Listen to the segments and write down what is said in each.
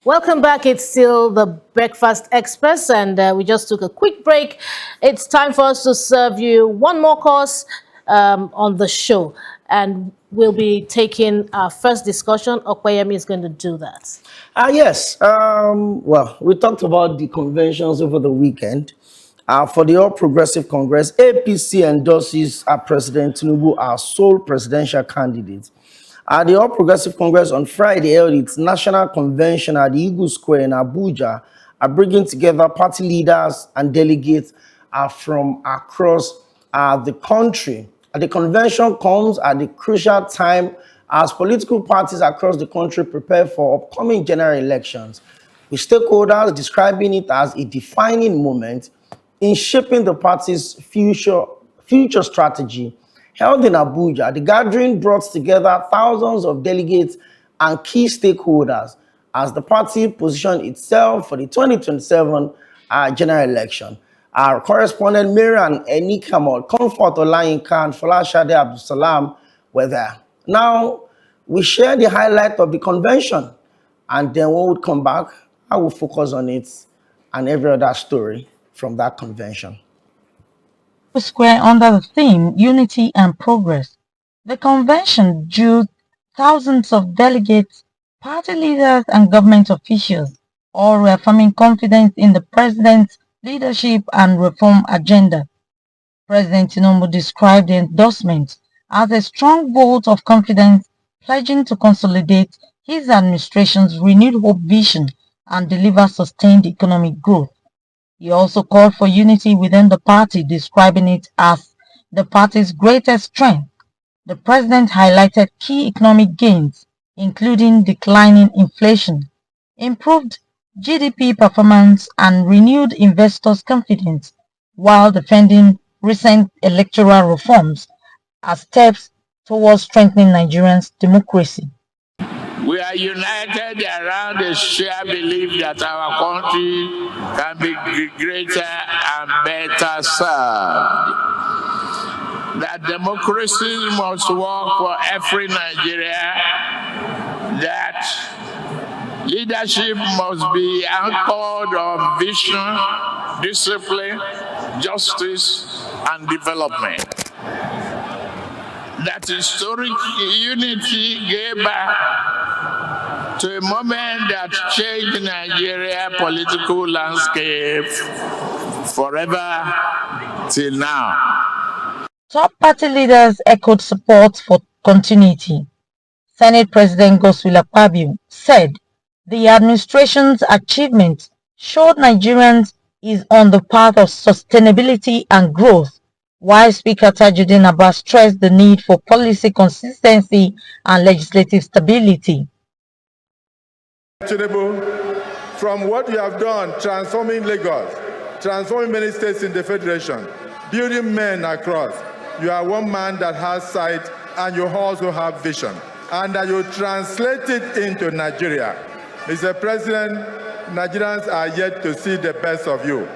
Welcome back. It's still the Breakfast Express, and we just took a quick break. It's time for us to serve you one more course on the show, and we'll be taking our first discussion. Okwayemi is going to do that. Yes. Well, we talked about the conventions over the weekend. For the All Progressive Congress, APC endorses President Tinubu as sole presidential candidate. The All Progressive Congress on Friday held its national convention at the Eagle Square in Abuja, bringing together party leaders and delegates from across the country. The convention comes at a crucial time as political parties across the country prepare for upcoming general elections, with stakeholders describing it as a defining moment in shaping the party's future strategy. Held in Abuja, the gathering brought together thousands of delegates and key stakeholders as the party positioned itself for the 2027 general election. Our correspondent Miriam Enikamal, Comfort Olayinka, and Folashade Abdulsalam were there. Now, we share the highlight of the convention, and then when we come back, I will focus on it and every other story from that convention. Square under the theme Unity and Progress. The convention drew thousands of delegates, party leaders, and government officials, all reaffirming confidence in the president's leadership and reform agenda. President Tinubu described the endorsement as a strong vote of confidence, pledging to consolidate his administration's renewed hope vision and deliver sustained economic growth. He also called for unity within the party, describing it as the party's greatest strength. The president highlighted key economic gains, including declining inflation, improved GDP performance, and renewed investors' confidence, while defending recent electoral reforms as steps towards strengthening Nigerians' democracy. We are united around the shared belief that our country can be greater and better served. That democracy must work for every Nigerian. That leadership must be anchored on vision, discipline, justice, and development. That historic unity gave back to a moment that changed Nigeria political landscape forever till now. Top party leaders echoed support for continuity. Senate President Godswill Akpabio said the administration's achievements showed Nigerians is on the path of sustainability and growth, while Speaker Tajuddin Abbas stressed the need for policy consistency and legislative stability. From what you have done, transforming Lagos, transforming many states in the Federation, building men across, you are one man that has sight and you also have vision, and that you translate it into Nigeria. Mr. President, Nigerians are yet to see the best of you.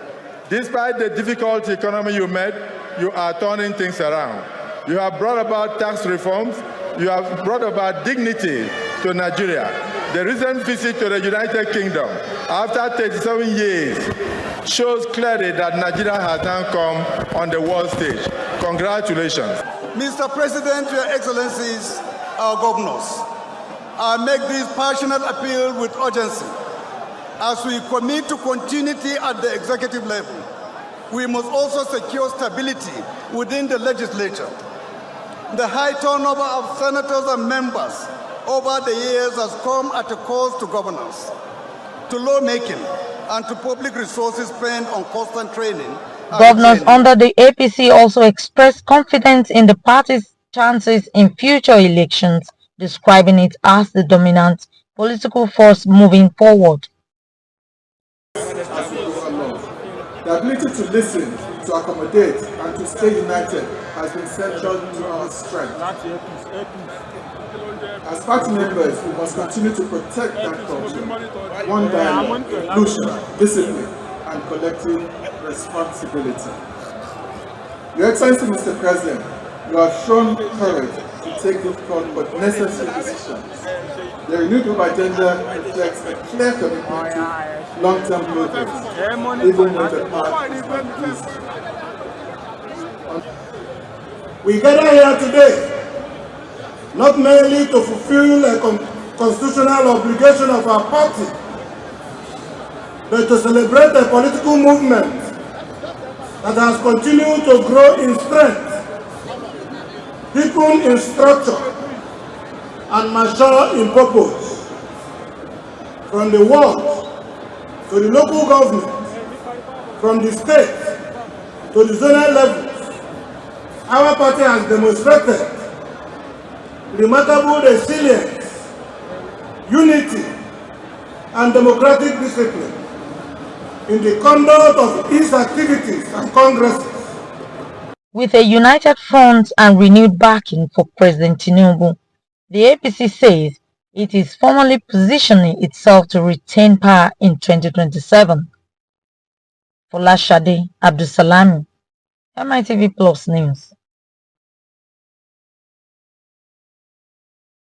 Despite the difficult economy you met, you are turning things around. You have brought about tax reforms. You have brought about dignity to Nigeria. The recent visit to the United Kingdom, after 37 years, shows clearly that Nigeria has now come on the world stage. Congratulations. Mr. President, Your Excellencies, our governors, I make this passionate appeal with urgency. As we commit to continuity at the executive level, we must also secure stability within the legislature. The high turnover of senators and members over the years has come at a cost to governance, to lawmaking, and to public resources spent on constant training. Governors under the APC also expressed confidence in the party's chances in future elections, describing it as the dominant political force moving forward. The ability to listen, to accommodate, and to stay united has been central to our strength. As party members, we must continue to protect that culture, one dialogue, inclusion, discipline, and collective responsibility. Your Excellency, Mr. President, you have shown courage to take difficult but necessary decisions. The renewed Hope agenda reflects a clear commitment to long-term progress, even when the path is not easy. We gather here today not merely to fulfill a constitutional obligation of our party, but to celebrate a political movement that has continued to grow in strength, deepen in structure, and mature in purpose. From the ward to the local government, from the state to the zonal levels, our party has demonstrated remarkable resilience, unity, and democratic discipline in the conduct of its activities and congresses. With a united front and renewed backing for President Tinubu, the APC says it is formally positioning itself to retain power in 2027. Folashade Abdulsalami, MITV Plus News.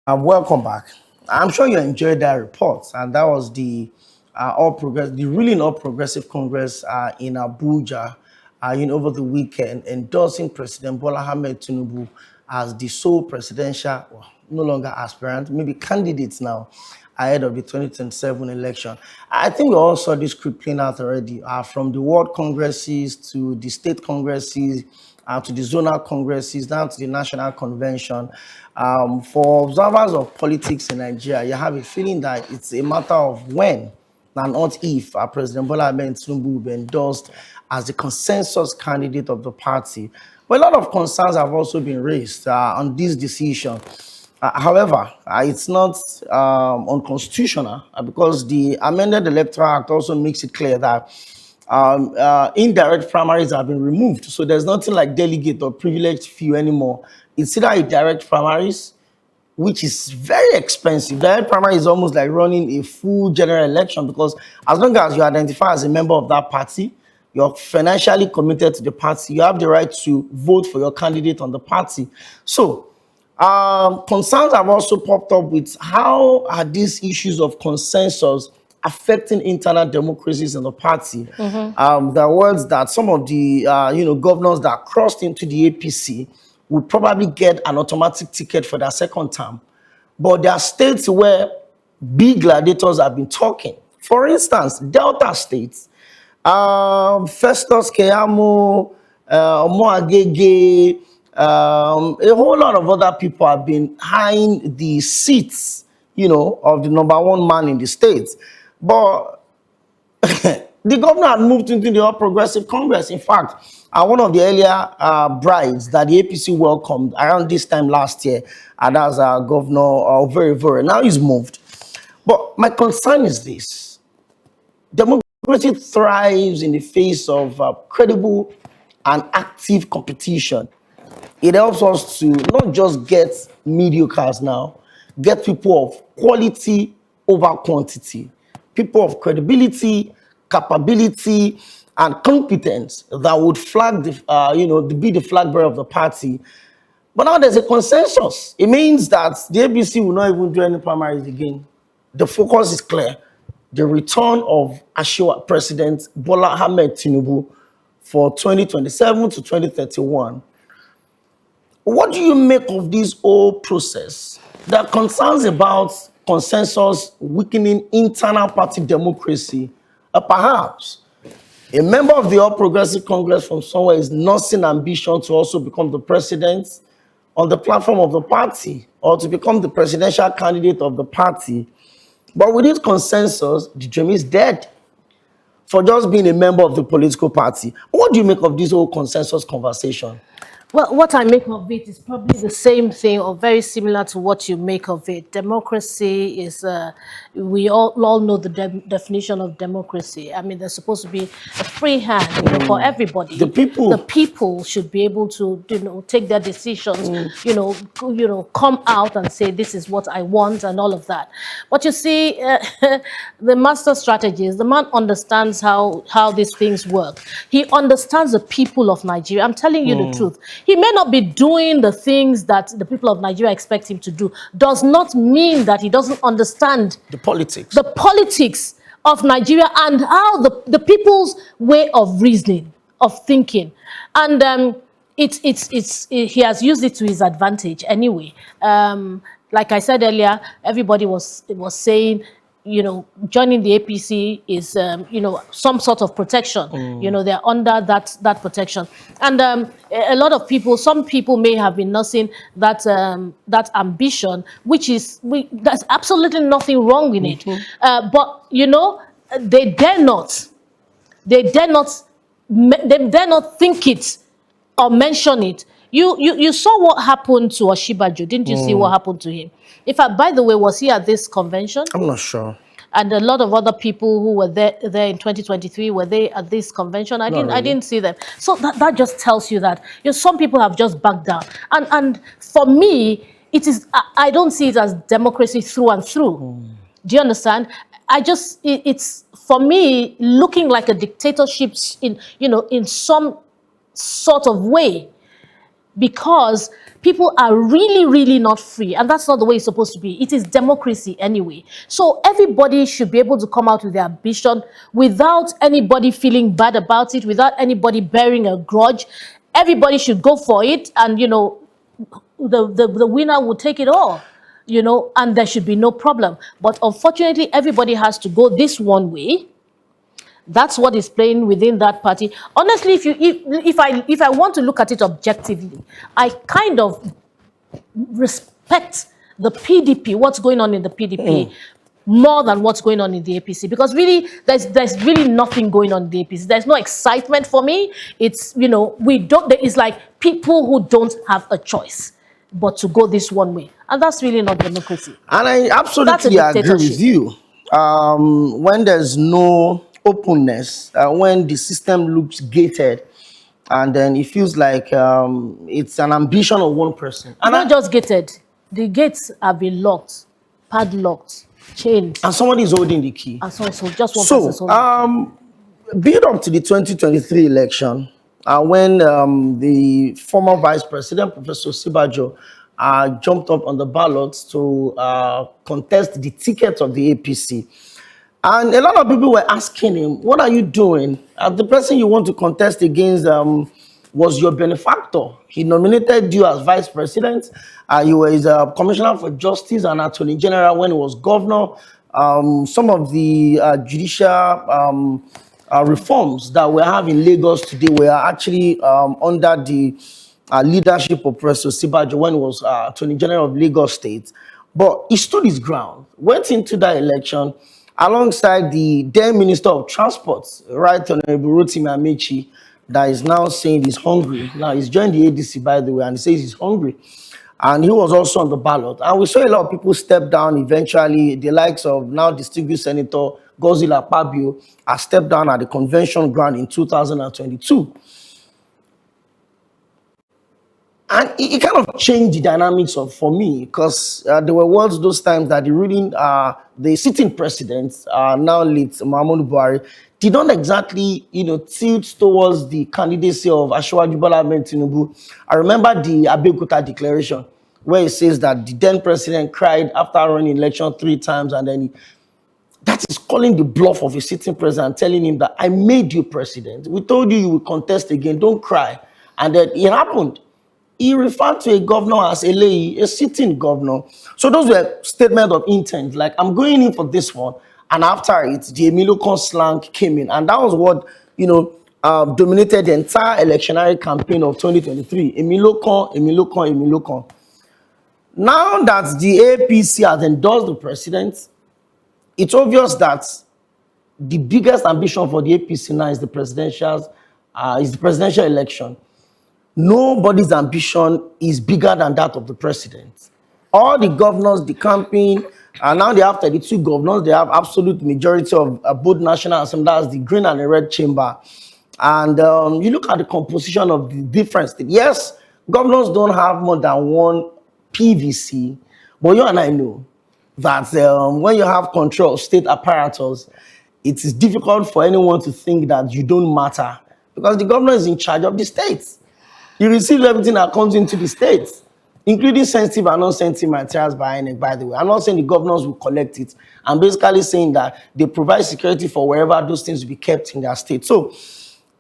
Welcome back. I'm sure you enjoyed that report, and that was the ruling All Progressive Congress in Abuja, over the weekend, endorsing President Bola Ahmed Tinubu as the sole presidential, well, no longer aspirant, maybe candidates now ahead of the 2027 election. I think we all saw this script playing out already, from the world congresses to the state congresses, to the zonal congresses, down to the national convention. For observers of politics in Nigeria, you have a feeling that it's a matter of when, and not if, President Bola Ahmed Tinubu will be endorsed as the consensus candidate of the party. But a lot of concerns have also been raised on this decision. However, it's not unconstitutional because the amended Electoral Act also makes it clear that indirect primaries have been removed. So there's nothing like delegate or privileged few anymore. It's either a direct primaries, which is very expensive. Direct primary is almost like running a full general election, because as long as you identify as a member of that party, you're financially committed to the party, you have the right to vote for your candidate on the party. So concerns have also popped up with how are these issues of consensus affecting internal democracies in the party. There are words that some of the governors that crossed into the APC would probably get an automatic ticket for their second term. But there are states where big gladiators have been talking. For instance, Delta states, Festus Keyamo, Omoagege, a whole lot of other people have been eyeing the seats, of the number one man in the states. But the governor had moved into the All Progressive Congress. In fact, one of the earlier brides that the APC welcomed around this time last year, and that's Governor Very Very. Now he's moved. But my concern is this. Democracy thrives in the face of credible and active competition. It helps us to not just get mediocres now, get people of quality over quantity, people of credibility, capability, and competence that would flag the, be the flag bearer of the party. But now there's a consensus. It means that the ABC will not even do any primaries again. The focus is clear. The return of President Bola Ahmed Tinubu for 2027 to 2031. What do you make of this whole process? There are concerns about consensus weakening internal party democracy. Perhaps a member of the All Progressive Congress from somewhere is nursing ambition to also become the president on the platform of the party, or to become the presidential candidate of the party. But with this consensus, the dream is dead for just being a member of the political party. What do you make of this whole consensus conversation? Well, what I make of it is probably the same thing or very similar to what you make of it. Democracy is, we all know the definition of democracy. I mean, there's supposed to be a free hand for everybody. The people should be able to, take their decisions, come out and say, this is what I want and all of that. But you see, the master strategist, the man understands how these things work. He understands the people of Nigeria. I'm telling you the truth. He may not be doing the things that the people of Nigeria expect him to do. Does not mean that he doesn't understand The politics. the politics of Nigeria and how the people's way of reasoning, of thinking. And he has used it to his advantage anyway. Like I said earlier, everybody was saying, you know, joining the APC is, you know, some sort of protection. You know, they're under that protection. And a lot of people, some people may have been nursing that that ambition, which is, there's absolutely nothing wrong in it. But, you know, they dare not think it or mention it. You saw what happened to Oshibajo, didn't you see what happened to him? In fact, by the way, was he at this convention? I'm not sure. And a lot of other people who were there in 2023, were they at this convention? I didn't see them. So that just tells you that, you know, some people have just backed down. And for me, it is, I don't see it as democracy through and through. Do you understand? It's for me looking like a dictatorship in, you know, in some sort of way, because people are really, really not free, and that's not the way it's supposed to be. It is democracy anyway. So everybody should be able to come out with their ambition without anybody feeling bad about it, without anybody bearing a grudge. Everybody should go for it, and, you know, the winner will take it all, you know, and there should be no problem. But unfortunately, everybody has to go this one way. That's what is playing within that party. Honestly, if I want to look at it objectively, I kind of respect the PDP, what's going on in the PDP, more than what's going on in the APC, because really there's really nothing going on in the APC. There's no excitement for me. It's, you know, it's like people who don't have a choice but to go this one way, and that's really not democracy. And I absolutely agree with you. When there's no openness, when the system looks gated, and then it feels like it's an ambition of one person. And not just gated. The gates have been locked, padlocked, chained. And somebody is holding the key. And so just one person is holding the key. Build up to the 2023 election, when the former Vice President, Professor Oshibajo, jumped up on the ballots to contest the ticket of the APC. And a lot of people were asking him, what are you doing? The person you want to contest against was your benefactor. He nominated you as vice president. You were his commissioner for justice and attorney general when he was governor. Some of the judicial reforms that we have in Lagos today were actually under the leadership of Professor Oshibajo when he was attorney general of Lagos State. But he stood his ground, went into that election alongside the then Minister of Transport, Right Honorable Rotimi Amaechi, that is now saying he's hungry. Now, he's joined the ADC, by the way, and he says he's hungry. And he was also on the ballot. And we saw a lot of people step down eventually. The likes of now distinguished Senator Godswill Akpabio has stepped down at the convention ground in 2022. And it kind of changed the dynamics for me, because there were words those times that the ruling, the sitting president, now late Muhammadu Buhari, did not exactly, you know, tilt towards the candidacy of Asiwaju Bola Ahmed Tinubu. I remember the Abeokuta declaration, where it says that the then president cried after running election 3 times, and then that is calling the bluff of a sitting president, telling him that I made you president. We told you will contest again, don't cry. And then it happened. He referred to a governor as a sitting governor. So those were statements of intent, like, I'm going in for this one. And after it, the Emilokon slang came in. And that was what, you know, dominated the entire electionary campaign of 2023. Emilokon, Emilokon, Emilokon. Now that the APC has endorsed the president, it's obvious that the biggest ambition for the APC now is the presidential election. Nobody's ambition is bigger than that of the president. All the governors, the campaign, and now they have 32 governors. They have absolute majority of both national assembly, that's the green and the red chamber. And you look at the composition of the different states. Yes, governors don't have more than one PVC, but you and I know that when you have control of state apparatus, it is difficult for anyone to think that you don't matter, because the governor is in charge of the states. He receives everything that comes into the states, including sensitive and non-sensitive materials by INEC, by the way. I'm not saying the governors will collect it. I'm basically saying that they provide security for wherever those things will be kept in their state. So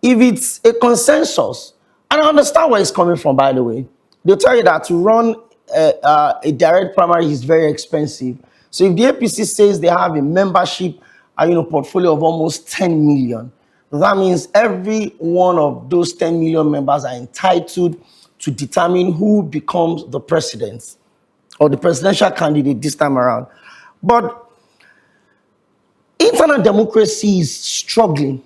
if it's a consensus, and I understand where it's coming from, by the way, they'll tell you that to run a direct primary is very expensive. So if the APC says they have a membership portfolio of almost 10 million, that means every one of those 10 million members are entitled to determine who becomes the president or the presidential candidate this time around. But internal democracy is struggling.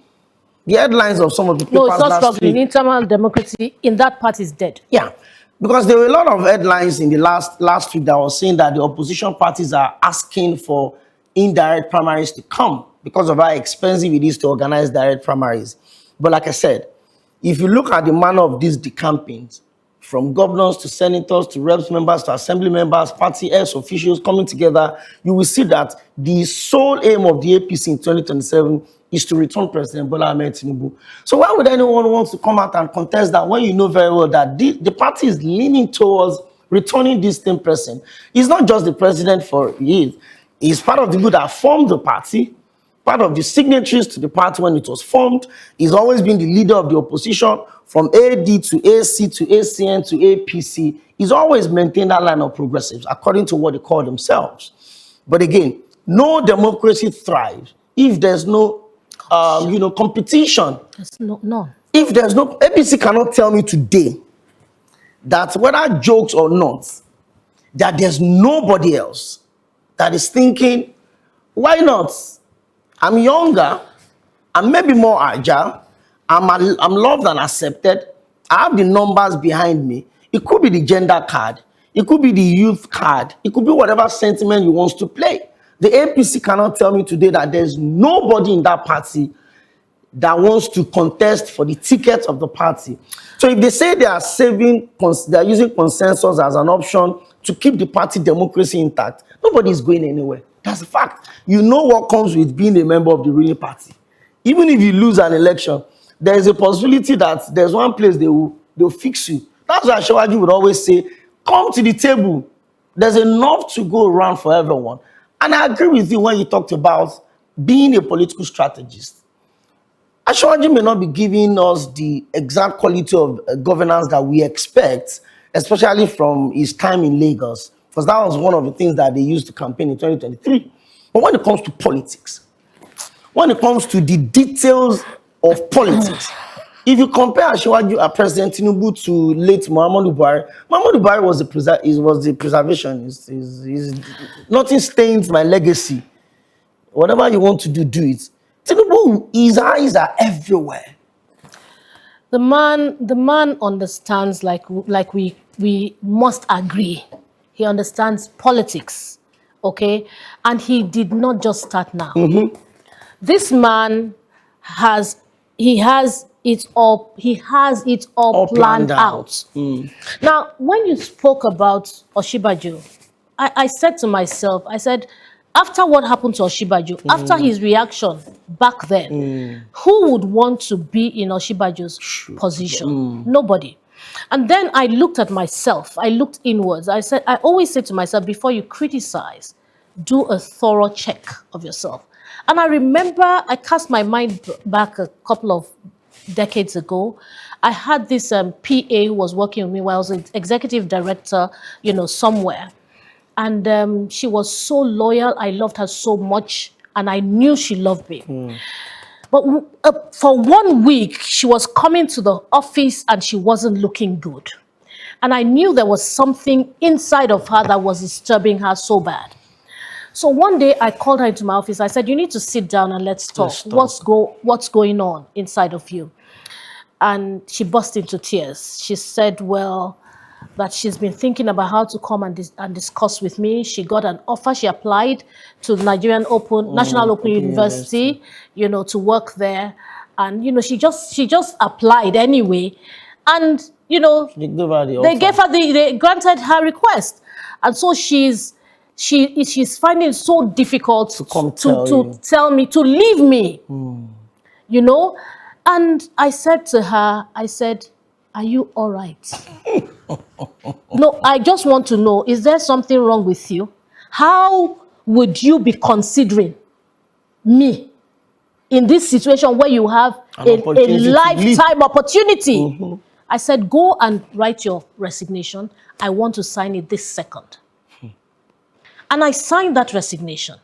The headlines of some of the papers No, it's not last struggling. week, Internal democracy in that party is dead. yeah, because there were a lot of headlines in the last week that was saying that the opposition parties are asking for indirect primaries to come because of how expensive it is to organize direct primaries. But like I said, if you look at the manner of these decampings, from governors to senators to reps members to assembly members, party heads, officials coming together, you will see that the sole aim of the APC in 2027 is to return President Bola Ahmed Tinubu. So why would anyone want to come out and contest that when you know very well that the party is leaning towards returning this same person? He's not just the president for years. He's part of the people that formed the party, part of the signatories to the party when it was formed. He's always been the leader of the opposition from AD to AC to ACN to APC. He's always maintained that line of progressives according to what they call themselves. But again, no democracy thrives if there's no competition. There's none. If there's no, APC cannot tell me today that whether jokes or not, that there's nobody else that is thinking, why not? I'm younger, I'm maybe more agile, I'm loved and accepted, I have the numbers behind me. It could be the gender card, it could be the youth card, it could be whatever sentiment you want to play. The APC cannot tell me today that there's nobody in that party that wants to contest for the ticket of the party. So if they say they are using consensus as an option to keep the party democracy intact, nobody is going anywhere. That's a fact. You know what comes with being a member of the ruling party. Even if you lose an election, there is a possibility that there's one place they'll fix you. That's why Ashwaji would always say, come to the table. There's enough to go around for everyone. And I agree with you when you talked about being a political strategist. Ashwaji may not be giving us the exact quality of governance that we expect, especially from his time in Lagos, because that was one of the things that they used to campaign in 2023. But when it comes to politics, when it comes to the details of politics, if you compare Ashwaji, President Tinubu to late Muhammadu Buhari was the preservationist. Nothing stains my legacy. Whatever you want to do, do it. Tinubu, his eyes are everywhere. The man understands, like we must agree. He understands politics, okay? And he did not just start now. This man has it all planned out. Now, when you spoke about Osinbajo, I said to myself, I said, after what happened to Osinbajo, after his reaction back then, who would want to be in Osinbajo's position? Nobody. And then I looked at myself. I looked inwards. I always say to myself, before you criticize, do a thorough check of yourself. And I remember I cast my mind back a couple of decades ago. I had this PA who was working with me while I was an executive director, somewhere. And she was so loyal. I loved her so much. And I knew she loved me. But for 1 week, she was coming to the office and she wasn't looking good. And I knew there was something inside of her that was disturbing her so bad. So one day I called her into my office. I said, you need to sit down and let's talk. What's going on inside of you? And she burst into tears. She said, well, that she's been thinking about how to come and discuss with me. She got an offer. She applied to the National Open University, to work there. And, she just applied anyway. And, they granted her request. And so she's finding it so difficult to tell me, to leave me, And I said to her, Are you all right? No, I just want to know, is there something wrong with you? How would you be considering me in this situation where you have a lifetime opportunity? I said, go and write your resignation. I want to sign it this second. And I signed that resignation.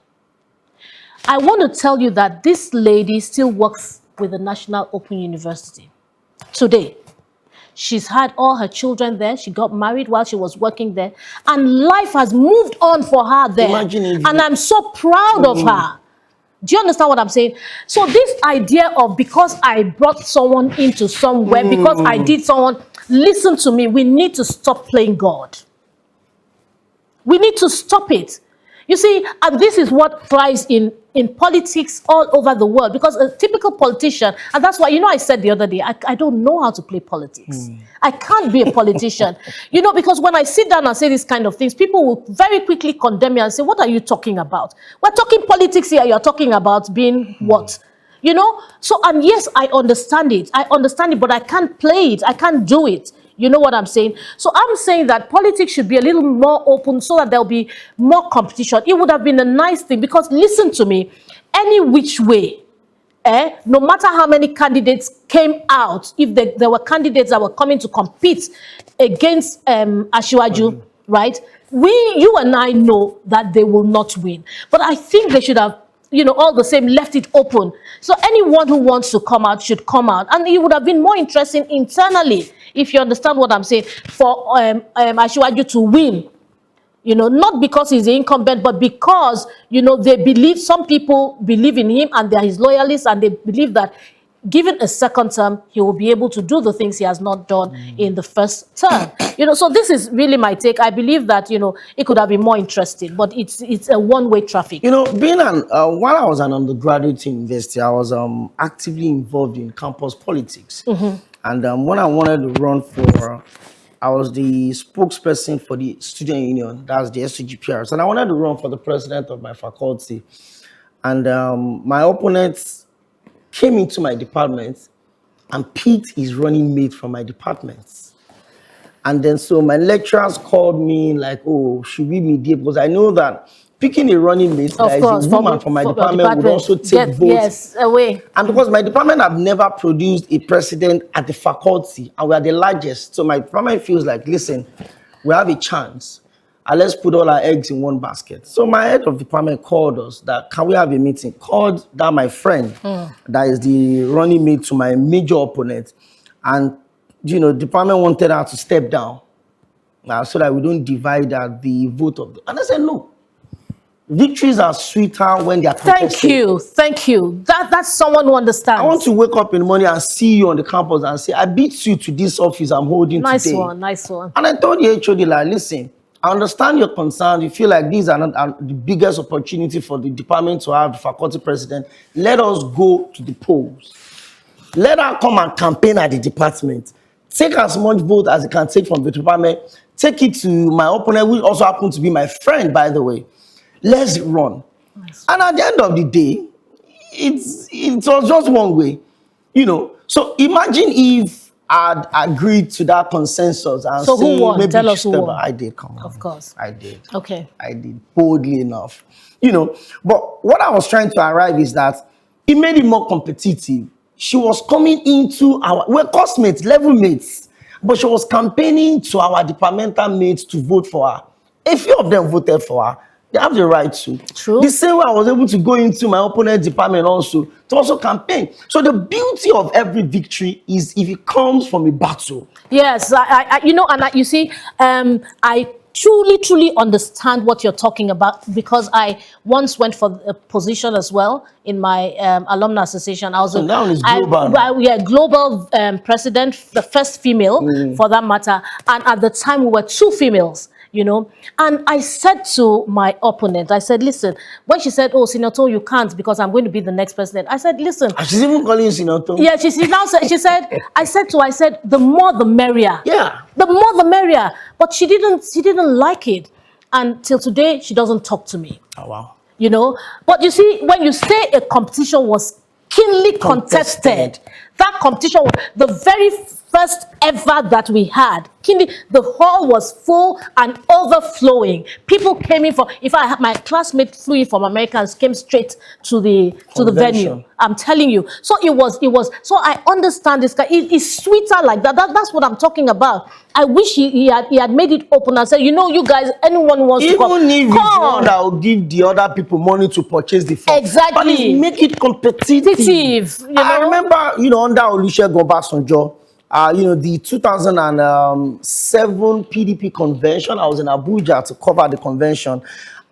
I want to tell you that this lady still works with the National Open University today. She's had all her children there. She got married while she was working there. And life has moved on for her there. And I'm so proud of her. Do you understand what I'm saying? So this idea of because I brought someone into somewhere, because I did someone, listen to me, we need to stop playing God. We need to stop it. You see, and this is what thrives in politics all over the world, because a typical politician, and that's why, you know, I said the other day, I don't know how to play politics. I can't be a politician. You know, because when I sit down and say these kind of things, people will very quickly condemn me and say, what are you talking about? We're talking politics here. You're talking about being what? You know? So, and yes, I understand it. I understand it, but I can't play it. I can't do it. You know what I'm saying? So I'm saying that politics should be a little more open so that there'll be more competition. It would have been a nice thing, because listen to me, any which way, no matter how many candidates came out, if there were candidates that were coming to compete against Asiwaju, right? You and I know that they will not win. But I think they should have, you know, all the same left it open. So anyone who wants to come out should come out. And it would have been more interesting internally, if you understand what I'm saying, for Asiwaju to win. You know, not because he's the incumbent, but because, you know, they believe, some people believe in him and they're his loyalists, and they believe that given a second term, he will be able to do the things he has not done in the first term. You know, so this is really my take. I believe that, you know, it could have been more interesting, but it's a one-way traffic. You know, while I was an undergraduate in university, I was actively involved in campus politics. And when I wanted to run for, I was the spokesperson for the student union, that's the SUGPRs, and I wanted to run for the president of my faculty. And my opponent came into my department and picked his running mate from my department. And then so my lecturers called me like, oh, should we mediate? Because I know that picking a running mate, there is a woman from my department would also take votes. Yes, away. And because my department have never produced a president at the faculty, and we are the largest, so my department feels like, listen, we have a chance. And let's put all our eggs in one basket. So my head of department called us that, can we have a meeting? Called that my friend, that is the running mate to my major opponent. And, you know, department wanted her to step down so that we don't divide the vote of the. And I said, no. Victories are sweeter when they are contested. Thank you. That's someone who understands. I want to wake up in the morning and see you on the campus and say, I beat you to this office I'm holding today. Nice one. And I told the HOD, like, listen, I understand your concern. You feel like these are not the biggest opportunity for the department to have the faculty president. Let us go to the polls. Let her come and campaign at the department. Take as much vote as it can take from the department. Take it to my opponent, who also happens to be my friend, by the way. Let's run. Nice. And at the end of the day, it was just one way, you know. So imagine if I'd agreed to that consensus and so who won? Maybe tell us who won. I did, come on. Of course. I did. Okay. I did boldly enough, you know. But what I was trying to arrive is that it made it more competitive. She was coming into we're classmates, level mates, but she was campaigning to our departmental mates to vote for her. A few of them voted for her. They have the right to. True. The same way I was able to go into my opponent's department also to also campaign. So the beauty of every victory is if it comes from a battle. Yes, you know, and you see, I truly understand what you're talking about, because I once went for a position as well in my alumni association. I was global president, the first female for that matter, and at the time we were 2 females. You know, and I said to my opponent, I said, listen, when she said, oh, Senator, you can't because I'm going to be the next president. I said, listen. And she's even calling you Senator. Yeah, she said, I said, the more the merrier. Yeah. The more the merrier. But she didn't like it. And till today, she doesn't talk to me. Oh, wow. You know, but you see, when you say a competition was keenly contested, That competition, the very first ever that we had, the hall was full and overflowing. People came in my classmate flew in from America and came straight to the venue. I'm telling you. So it was. So I understand this guy. It's sweeter like that. That's what I'm talking about. I wish he had made it open and said, you know, you guys, anyone wants to come. Even if it's one that will give the other people money to purchase the phone. Exactly. But make it competitive. You know? I remember, you know, under Olusegun Obasanjo, you know, the 2007 PDP convention, I was in Abuja to cover the convention.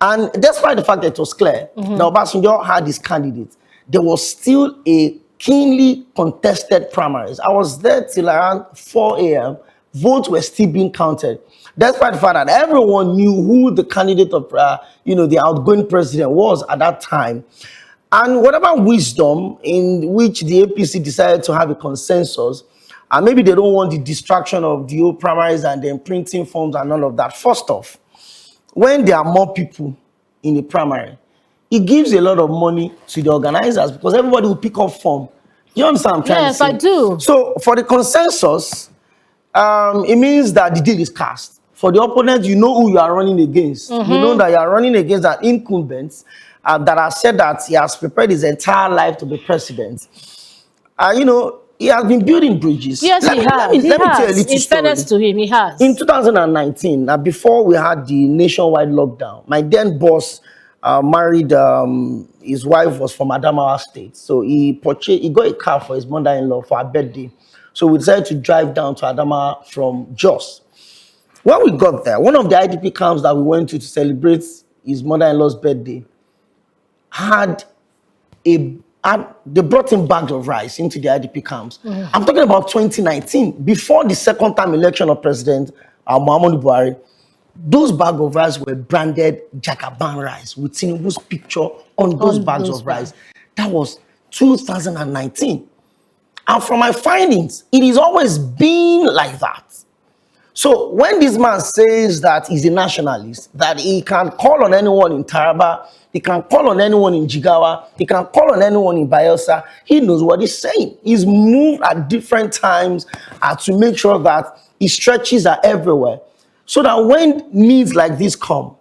And despite the fact that it was clear that Obasanjo had his candidate, there was still a keenly contested primaries. I was there till around 4 a.m. Votes were still being counted. Despite the fact that everyone knew who the candidate of, you know, the outgoing president was at that time. And whatever wisdom in which the APC decided to have a consensus, and maybe they don't want the distraction of the old primaries and then printing forms and all of that. First off, when there are more people in the primary, it gives a lot of money to the organizers because everybody will pick up form. You understand what I'm trying to say? Yes, I do. So for the consensus, it means that the deal is cast. For the opponent, you know who you are running against. You know that you are running against an incumbent that has said that he has prepared his entire life to be president. You know, he has been building bridges. Yes, he has. Let me tell you a little In fairness to him, he has. In 2019, before we had the nationwide lockdown, my then boss married, his wife was from Adamawa State. So he got a car for his mother-in-law for her birthday. So we decided to drive down to Adamawa from Jos. When we got there, one of the IDP camps that we went to celebrate his mother-in-law's birthday they brought in bags of rice into the IDP camps. I'm talking about 2019, before the second time election of President Muhammadu Buhari. Those bags of rice were branded Jagaban rice with Tinubu's picture on those bags of rice. That was 2019. And from my findings, it has always been like that. So when this man says that he's a nationalist, that he can call on anyone in Taraba, he can call on anyone in Jigawa, he can call on anyone in Bayelsa, he knows what he's saying. He's moved at different times to make sure that his stretches are everywhere. So that when needs like this come,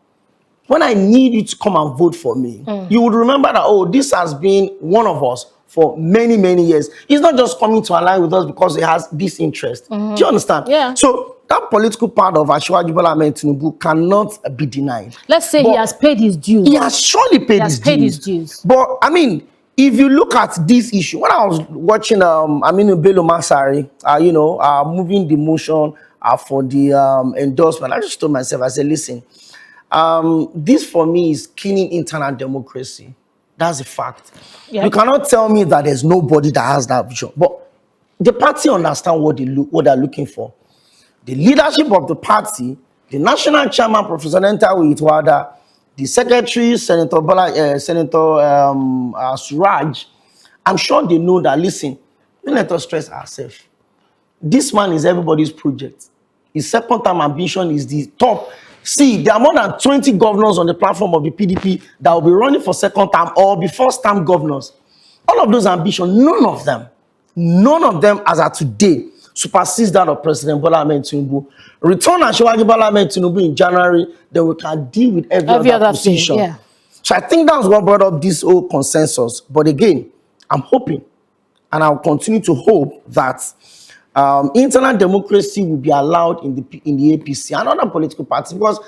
when I need you to come and vote for me, you would remember that, oh, this has been one of us for many, many years. He's not just coming to align with us because he has this interest. Do you understand? Yeah. So that political part of Asiwaju Bola Ahmed Tinubu cannot be denied. Let's say he has paid his dues. He has surely paid his dues. But I mean, if you look at this issue, when I was watching Aminu Bello Masari, you know, moving the motion for the endorsement, I just told myself, I said, listen, this for me is killing internal democracy. That's a fact. Yep. You cannot tell me that there's nobody that has that vision. But the party understand what they're looking for. The leadership of the party, the national chairman, Professor Nentawe Itwada, the secretary, Senator Suraj, I'm sure they know that, listen, don't let us stress ourselves. This man is everybody's project. His second term ambition is the top. See, there are more than 20 governors on the platform of the PDP that will be running for second term or be first term governors. All of those ambitions, none of them as of today supersedes that of President Bola Ahmed Tinubu. Return Asiwaju Bola Ahmed Tinubu in January, then we can deal with every other position. Thing, yeah. So I think that's what brought up this whole consensus. But again, I'm hoping, and I'll continue to hope that internal democracy will be allowed in the APC and other political parties, because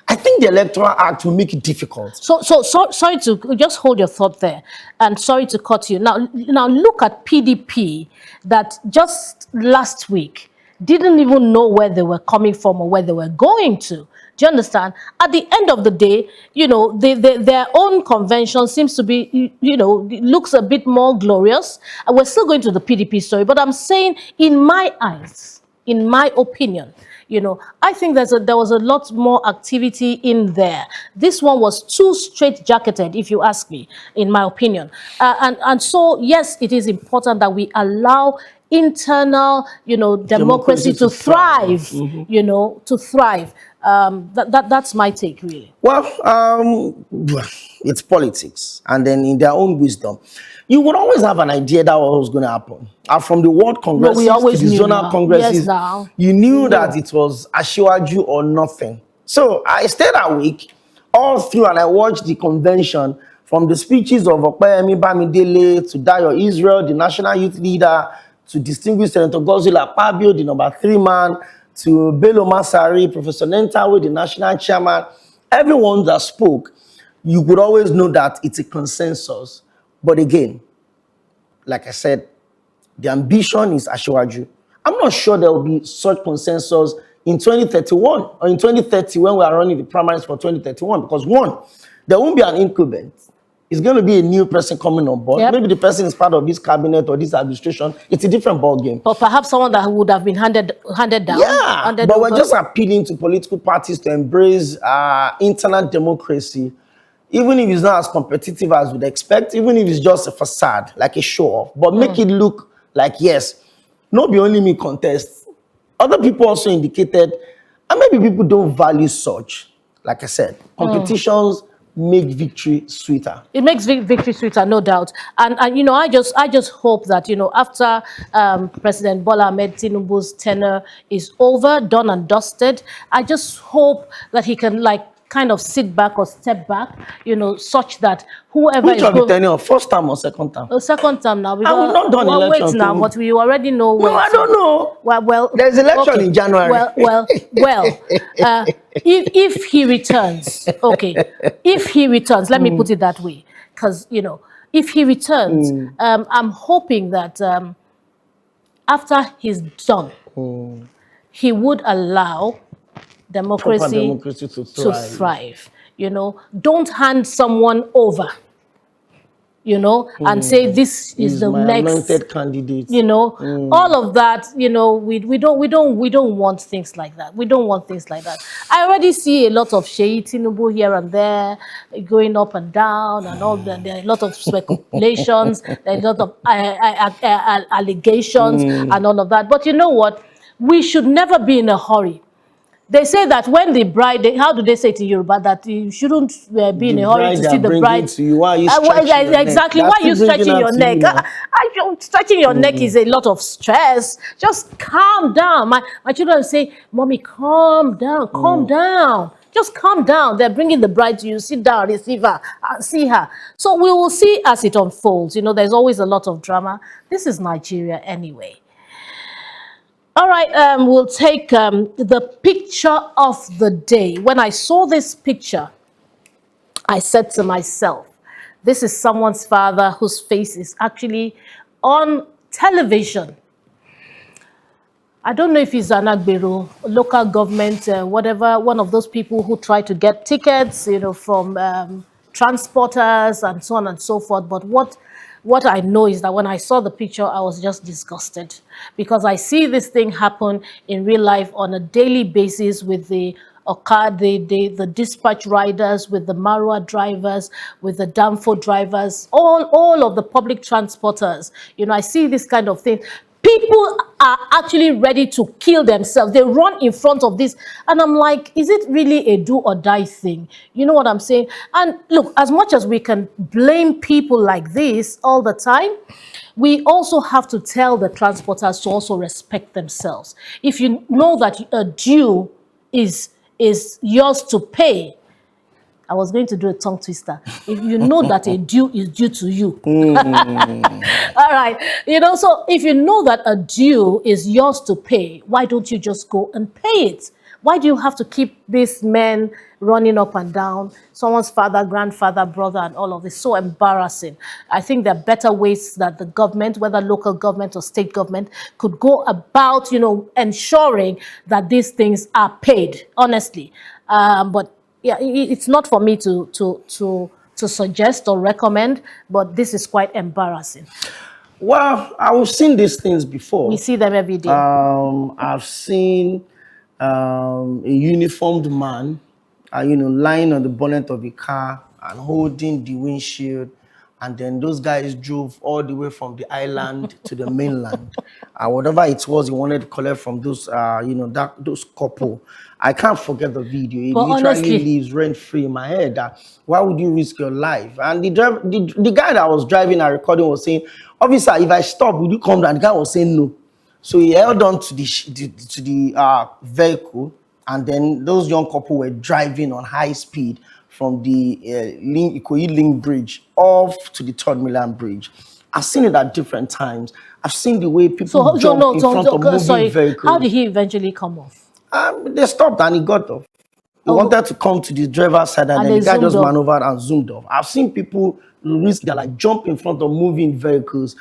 I think the Electoral Act will make it difficult. So sorry to just hold your thought there, and sorry to cut you. Now look at PDP that just last week didn't even know where they were coming from or where they were going to. Do you understand? At the end of the day, you know, their own convention seems to be, you know, looks a bit more glorious. And we're still going to the PDP story, but I'm saying, in my eyes, in my opinion, you know, I think there was a lot more activity in there. This one was too straight-jacketed, if you ask me, in my opinion. And so, yes, it is important that we allow internal, you know, democracy to thrive, you know, to thrive. That's my take, really. Well, it's politics, and then in their own wisdom. you would always have an idea that what was going to happen. And from the World Congresses we always to the knew zonal now. congresses, Yes, now. you knew that it was Asiwaju or nothing. So I stayed a week all through and I watched the convention from the speeches of Opeyemi Bamidele to Dayo Israel, the national youth leader, to distinguished Senator Godswill Akpabio, the number 3 man, to Bello Masari, Professor Nentawe, the national chairman. Everyone that spoke, you would always know that it's a consensus. But again, like I said, the ambition is Asiwaju. I'm not sure there will be such consensus in 2031 or in 2030 when we are running the primaries for 2031. Because one, there won't be an incumbent. It's going to be a new person coming on board. Yep. Maybe the person is part of this cabinet or this administration. It's a different ballgame. Or perhaps someone that would have been handed down. Yeah, handed but over. we're just appealing to political parties to embrace internal democracy, even if it's not as competitive as we'd expect, even if it's just a facade, like a show-off, but make it look like, yes, not be only me contest. Other people also indicated, and maybe people don't value such. Like I said, competitions make victory sweeter. It makes victory sweeter, no doubt. And you know, I just hope that, you know, after President Bola Ahmed Tinubu's tenure is over, done and dusted, I just hope that he can kind of sit back or step back, you know, such that whoever Which is of the tenure, first term or second term? second term now. we've not done election wait now, too. but we already know. No, I don't know. Well, There's election in January. Well. If he returns, okay. If he returns, let me put it that way, because you know, if he returns, I'm hoping that after he's done, he would allow democracy to thrive. You know, don't hand someone over, you know, and say this is the my next anointed candidate. You know, all of that, you know, we don't want things like that. We don't want things like that. I already see a lot of Sheyi Tinubu here and there going up and down and all that. There are a lot of speculations, there are a lot of allegations and all of that. But you know what? We should never be in a hurry. They say that when the bride, how do they say it in Yoruba, that you shouldn't be in a hurry to see the bride. To you. Why are you stretching your neck? Exactly. Why are you stretching your neck? Stretching your neck is a lot of stress. Just calm down. My children say, Mommy, calm down, calm down. Just calm down. They're bringing the bride to you. Sit down, receive her, see her. So we will see as it unfolds. You know, there's always a lot of drama. This is Nigeria anyway. All right, we'll take the picture of the day. When I saw this picture, I said to myself, this is someone's father whose face is actually on television. I don't know if he's an Agbero, local government, whatever, one of those people who try to get tickets, you know, from transporters and so on and so forth. But what I know is that when I saw the picture, I was just disgusted because I see this thing happen in real life on a daily basis with the the dispatch riders, with the Marwa drivers, with the Danfo drivers, all of the public transporters. You know, I see this kind of thing. People are actually ready to kill themselves. They run in front of this. And I'm like, is it really a do or die thing? You know what I'm saying? And look, as much as we can blame people like this all the time, we also have to tell the transporters to also respect themselves. If you know that a due is yours to pay, I was going to do a tongue twister. If you know that a due is due to you. All right. You know, so if you know that a due is yours to pay, why don't you just go and pay it? Why do you have to keep these men running up and down? Someone's father, grandfather, brother, and all of this. So embarrassing. I think there are better ways that the government, whether local government or state government, could go about, you know, ensuring that these things are paid, honestly. But yeah, it's not for me to suggest or recommend, but this is quite embarrassing. Well, I've seen these things before. We see them every day. I've seen a uniformed man, you know, lying on the bonnet of a car and holding the windshield And then those guys drove all the way from the island to the mainland. Whatever it was he wanted to collect from those, those couple. I can't forget the video. It But literally honestly, lives rent-free in my head. Why would you risk your life? And the guy that was driving and recording was saying, officer, if I stop, will you come down? The guy was saying no. So he held on to the vehicle, and then those young couple were driving on high speed from the Ikoyi Link Bridge off to the Third Mainland Bridge. I've seen it at different times. I've seen the way people jump in front of moving vehicles. How did he eventually come off? They stopped and he got off. He wanted to come to the driver's side, and then the guy just maneuvered and zoomed off. I've seen people risk their life, jump in front of moving vehicles,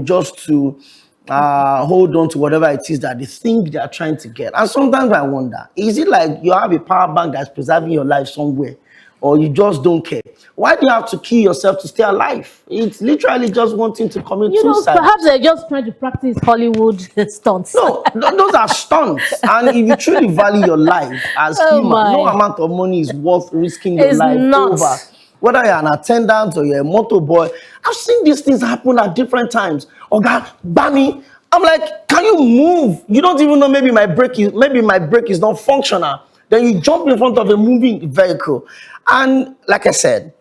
just to hold on to whatever it is that they think they are trying to get. And sometimes I wonder, is it like you have a power bank that's preserving your life somewhere, or you just don't care? Why do you have to kill yourself to stay alive? It's literally just wanting to commit suicide. Perhaps they're just trying to practice Hollywood stunts. No, those are stunts. And if you truly value your life as human, no amount of money is worth risking your life over. Whether you're an attendant or you're a motor boy, I've seen these things happen at different times. Oga, Bami, I'm like, can you move? You don't even know, maybe my brake is not functional. Then you jump in front of a moving vehicle. And like I said,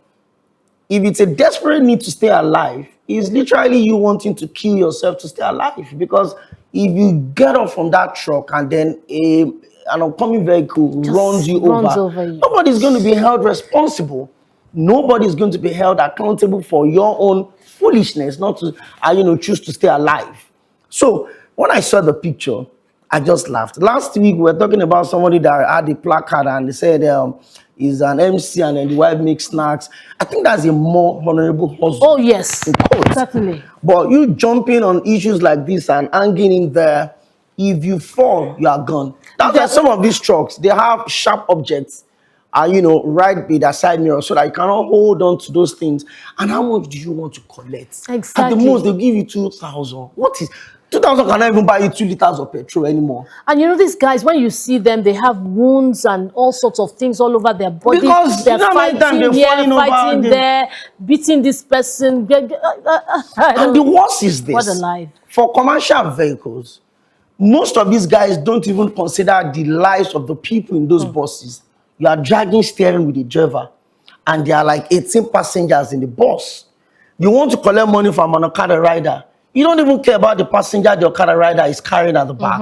if it's a desperate need to stay alive, it's literally you wanting to kill yourself to stay alive. Because if you get off from that truck and then an oncoming vehicle runs you over, nobody's going to be held responsible. Nobody's going to be held accountable for your own foolishness, not to choose to stay alive. So when I saw the picture, I just laughed. Last week we were talking about somebody that had a placard and they said he's an MC and then the wife makes snacks. I think that's a more honorable husband. Oh yes, certainly. But you jumping on issues like this and hanging in there, if you fall, you are gone. That's why some of these trucks, they have sharp objects, right by their side mirror, so that you cannot hold on to those things. And how much do you want to collect? Exactly. At the most, they'll give you 2,000. What is 2,000? Cannot even buy you 2 liters of petrol anymore. And these guys, when you see them, they have wounds and all sorts of things all over their body. Because they're fighting here, fighting there, beating this person. And the worst is this. What a life. For commercial vehicles, most of these guys don't even consider the lives of the people in those buses. You are dragging steering with the driver, and there are like 18 passengers in the bus. You want to collect money from an Okada rider. You don't even care about the passenger the Okada rider is carrying at the back.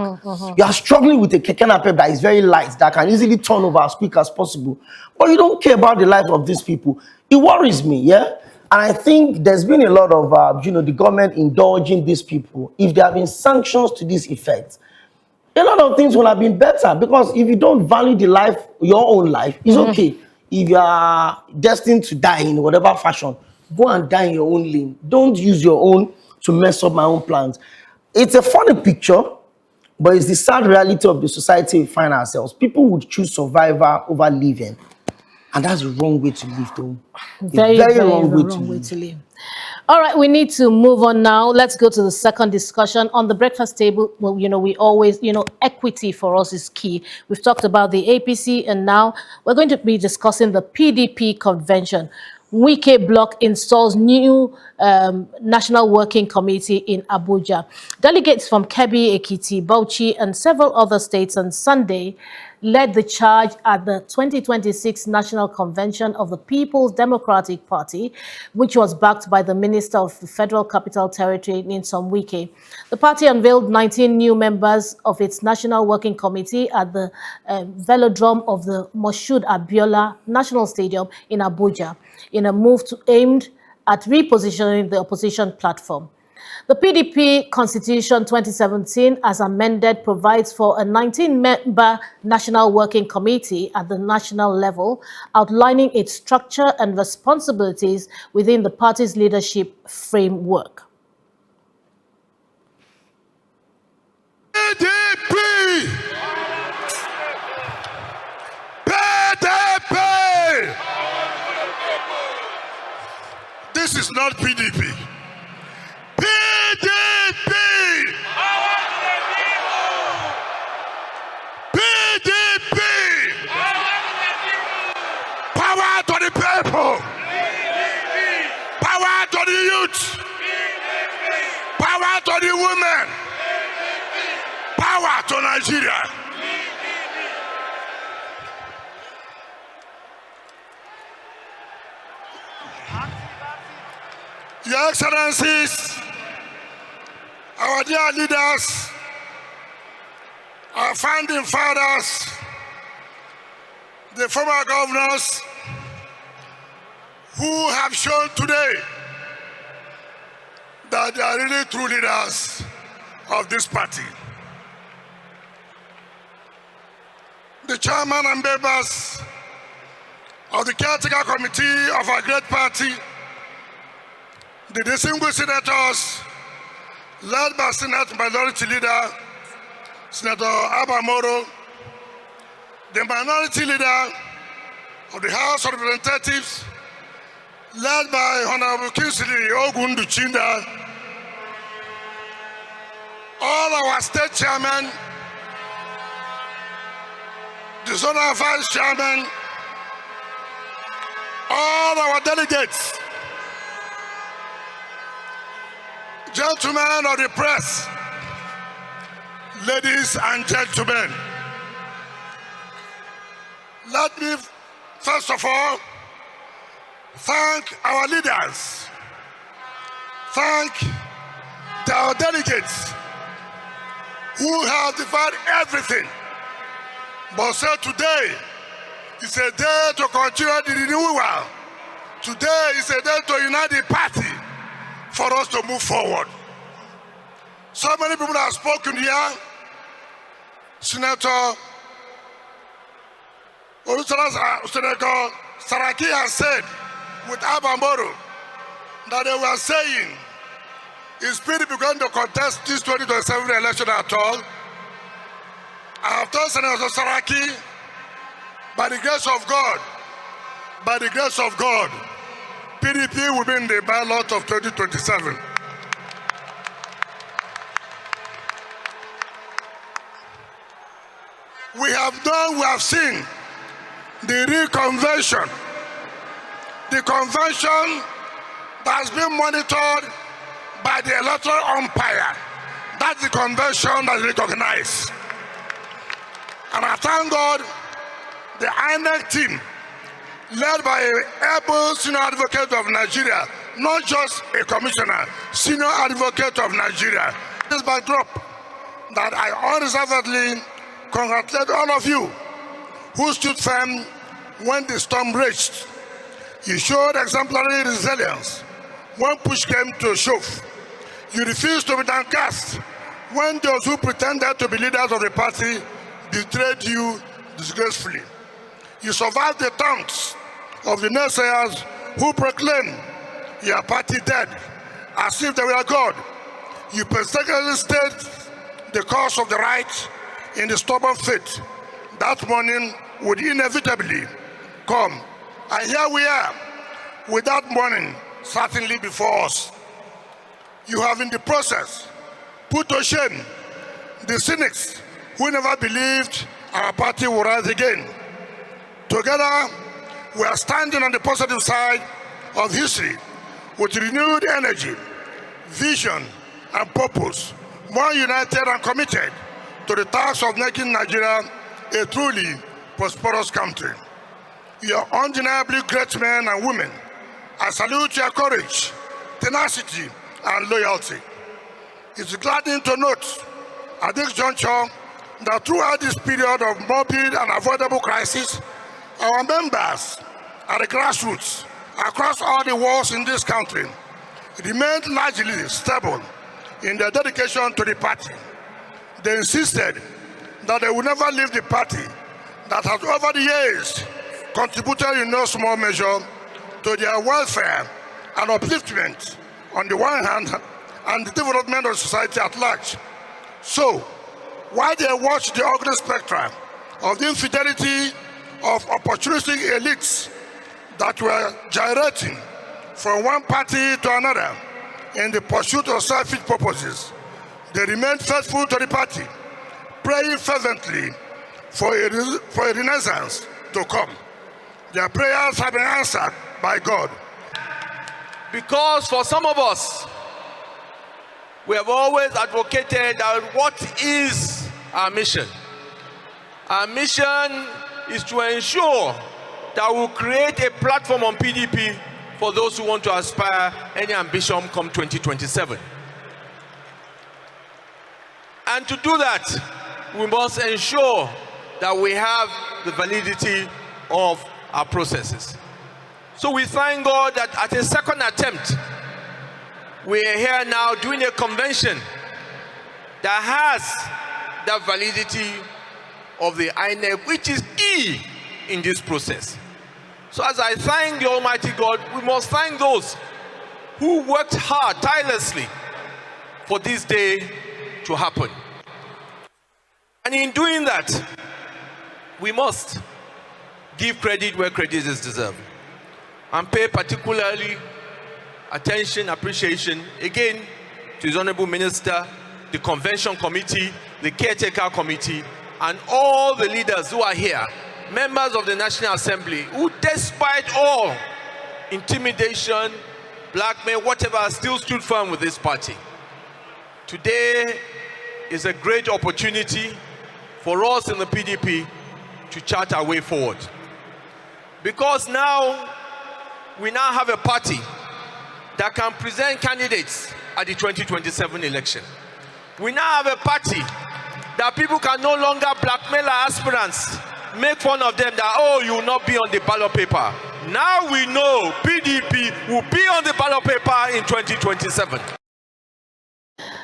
You are struggling with a keke napep that is very light, that can easily turn over as quick as possible. But you don't care about the life of these people. It worries me, yeah? And I think there's been a lot of, the government indulging these people. If there have been sanctions to this effect, a lot of things would have been better, because if you don't value the life, your own life, it's okay. If you are destined to die in whatever fashion, go and die in your own lane. Don't use your own to mess up my own plans. It's a funny picture, but it's the sad reality of the society we find ourselves. People would choose survival over living. And that's the wrong way to live, though. Very wrong way to live. All right, we need to move on now. Let's go to the second discussion. On the breakfast table, well, we always, equity for us is key. We've talked about the APC, and now we're going to be discussing the PDP convention. Wike bloc installs new National Working Committee in Abuja. Delegates from Kebbi, Ekiti, Bauchi, and several other states on Sunday led the charge at the 2026 National Convention of the People's Democratic Party, which was backed by the Minister of the Federal Capital Territory, Nyesom Wike. The party unveiled 19 new members of its National Working Committee at the velodrome of the Moshood Abiola National Stadium in Abuja, in a move aimed at repositioning the opposition platform. The PDP Constitution 2017, as amended, provides for a 19-member National Working Committee at the national level, outlining its structure and responsibilities within the party's leadership framework. PDP! PDP! This is not PDP. PDP! PDP! Power to the people! Power to Nigeria. Your Excellencies, our dear leaders, our founding fathers, the former governors who have shown today that they are really true leaders of this party. The chairman and members of the caretaker committee of our great party, the distinguished senators led by Senate Minority Leader, Senator Abba Moro, the Minority Leader of the House of Representatives, led by Honorable Kingsley Ogundu Chinda, all our state chairmen, the zonal vice chairman, all our delegates, gentlemen of the press, ladies and gentlemen, let me first of all thank our leaders, thank our delegates who have defied everything, but said today is a day to continue the renewal. Today is a day to unite the party for us to move forward. So many people have spoken here. Senator Saraki has said with Abba Moro that they were saying, is PDP going to contest this 2027 election at all? I have told Senator Saraki, by the grace of God, PDP will be in the ballot of 2027. We have seen the reconvention, the convention that has been monitored by the electoral umpire. That's the convention that is recognized. And I thank God, the INEC team, led by an able senior advocate of Nigeria, not just a commissioner, senior advocate of Nigeria. This backdrop that I unreservedly congratulate all of you who stood firm when the storm raged. You showed exemplary resilience when push came to shove. You refused to be downcast when those who pretended to be leaders of the party betrayed you disgracefully. You survived the taunts of the naysayers who proclaimed your party dead as if they were God. You persistently stayed the course of the right in the stubborn faith that morning would inevitably come. And here we are, with that morning certainly before us. You have in the process put to shame the cynics who never believed our party would rise again. Together, we are standing on the positive side of history with renewed energy, vision, and purpose, more united and committed to the task of making Nigeria a truly prosperous country. You are undeniably great men and women. I salute your courage, tenacity, and loyalty. It's gladdening to note at this juncture that throughout this period of morbid and avoidable crisis, our members at the grassroots across all the walls in this country remained largely stable in their dedication to the party. They insisted that they would never leave the party that has over the years contributed in no small measure to their welfare and upliftment on the one hand and the development of society at large. So, while they watched the ugly spectrum of the infidelity of opportunistic elites that were gyrating from one party to another in the pursuit of selfish purposes, they remained faithful to the party, praying fervently for a renaissance to come. Their prayers have been answered by God. Because for some of us, we have always advocated that what is our mission. Our mission is to ensure that we'll create a platform on PDP for those who want to aspire any ambition come 2027. And to do that, we must ensure that we have the validity of our processes. So we thank God that at a second attempt, we are here now doing a convention that has the validity of the INEC, which is key in this process. So as I thank the Almighty God, we must thank those who worked hard, tirelessly, for this day to happen. And in doing that, we must give credit where credit is deserved, and pay particularly attention, appreciation, again, to His Honorable Minister, the Convention Committee, the Caretaker Committee, and all the leaders who are here, members of the National Assembly, who despite all intimidation, blackmail, whatever, still stood firm with this party. Today is a great opportunity for us in the PDP to chart our way forward. Because now, we now have a party that can present candidates at the 2027 election. We now have a party that people can no longer blackmail our aspirants, make fun of them that, oh, you will not be on the ballot paper. Now we know PDP will be on the ballot paper in 2027.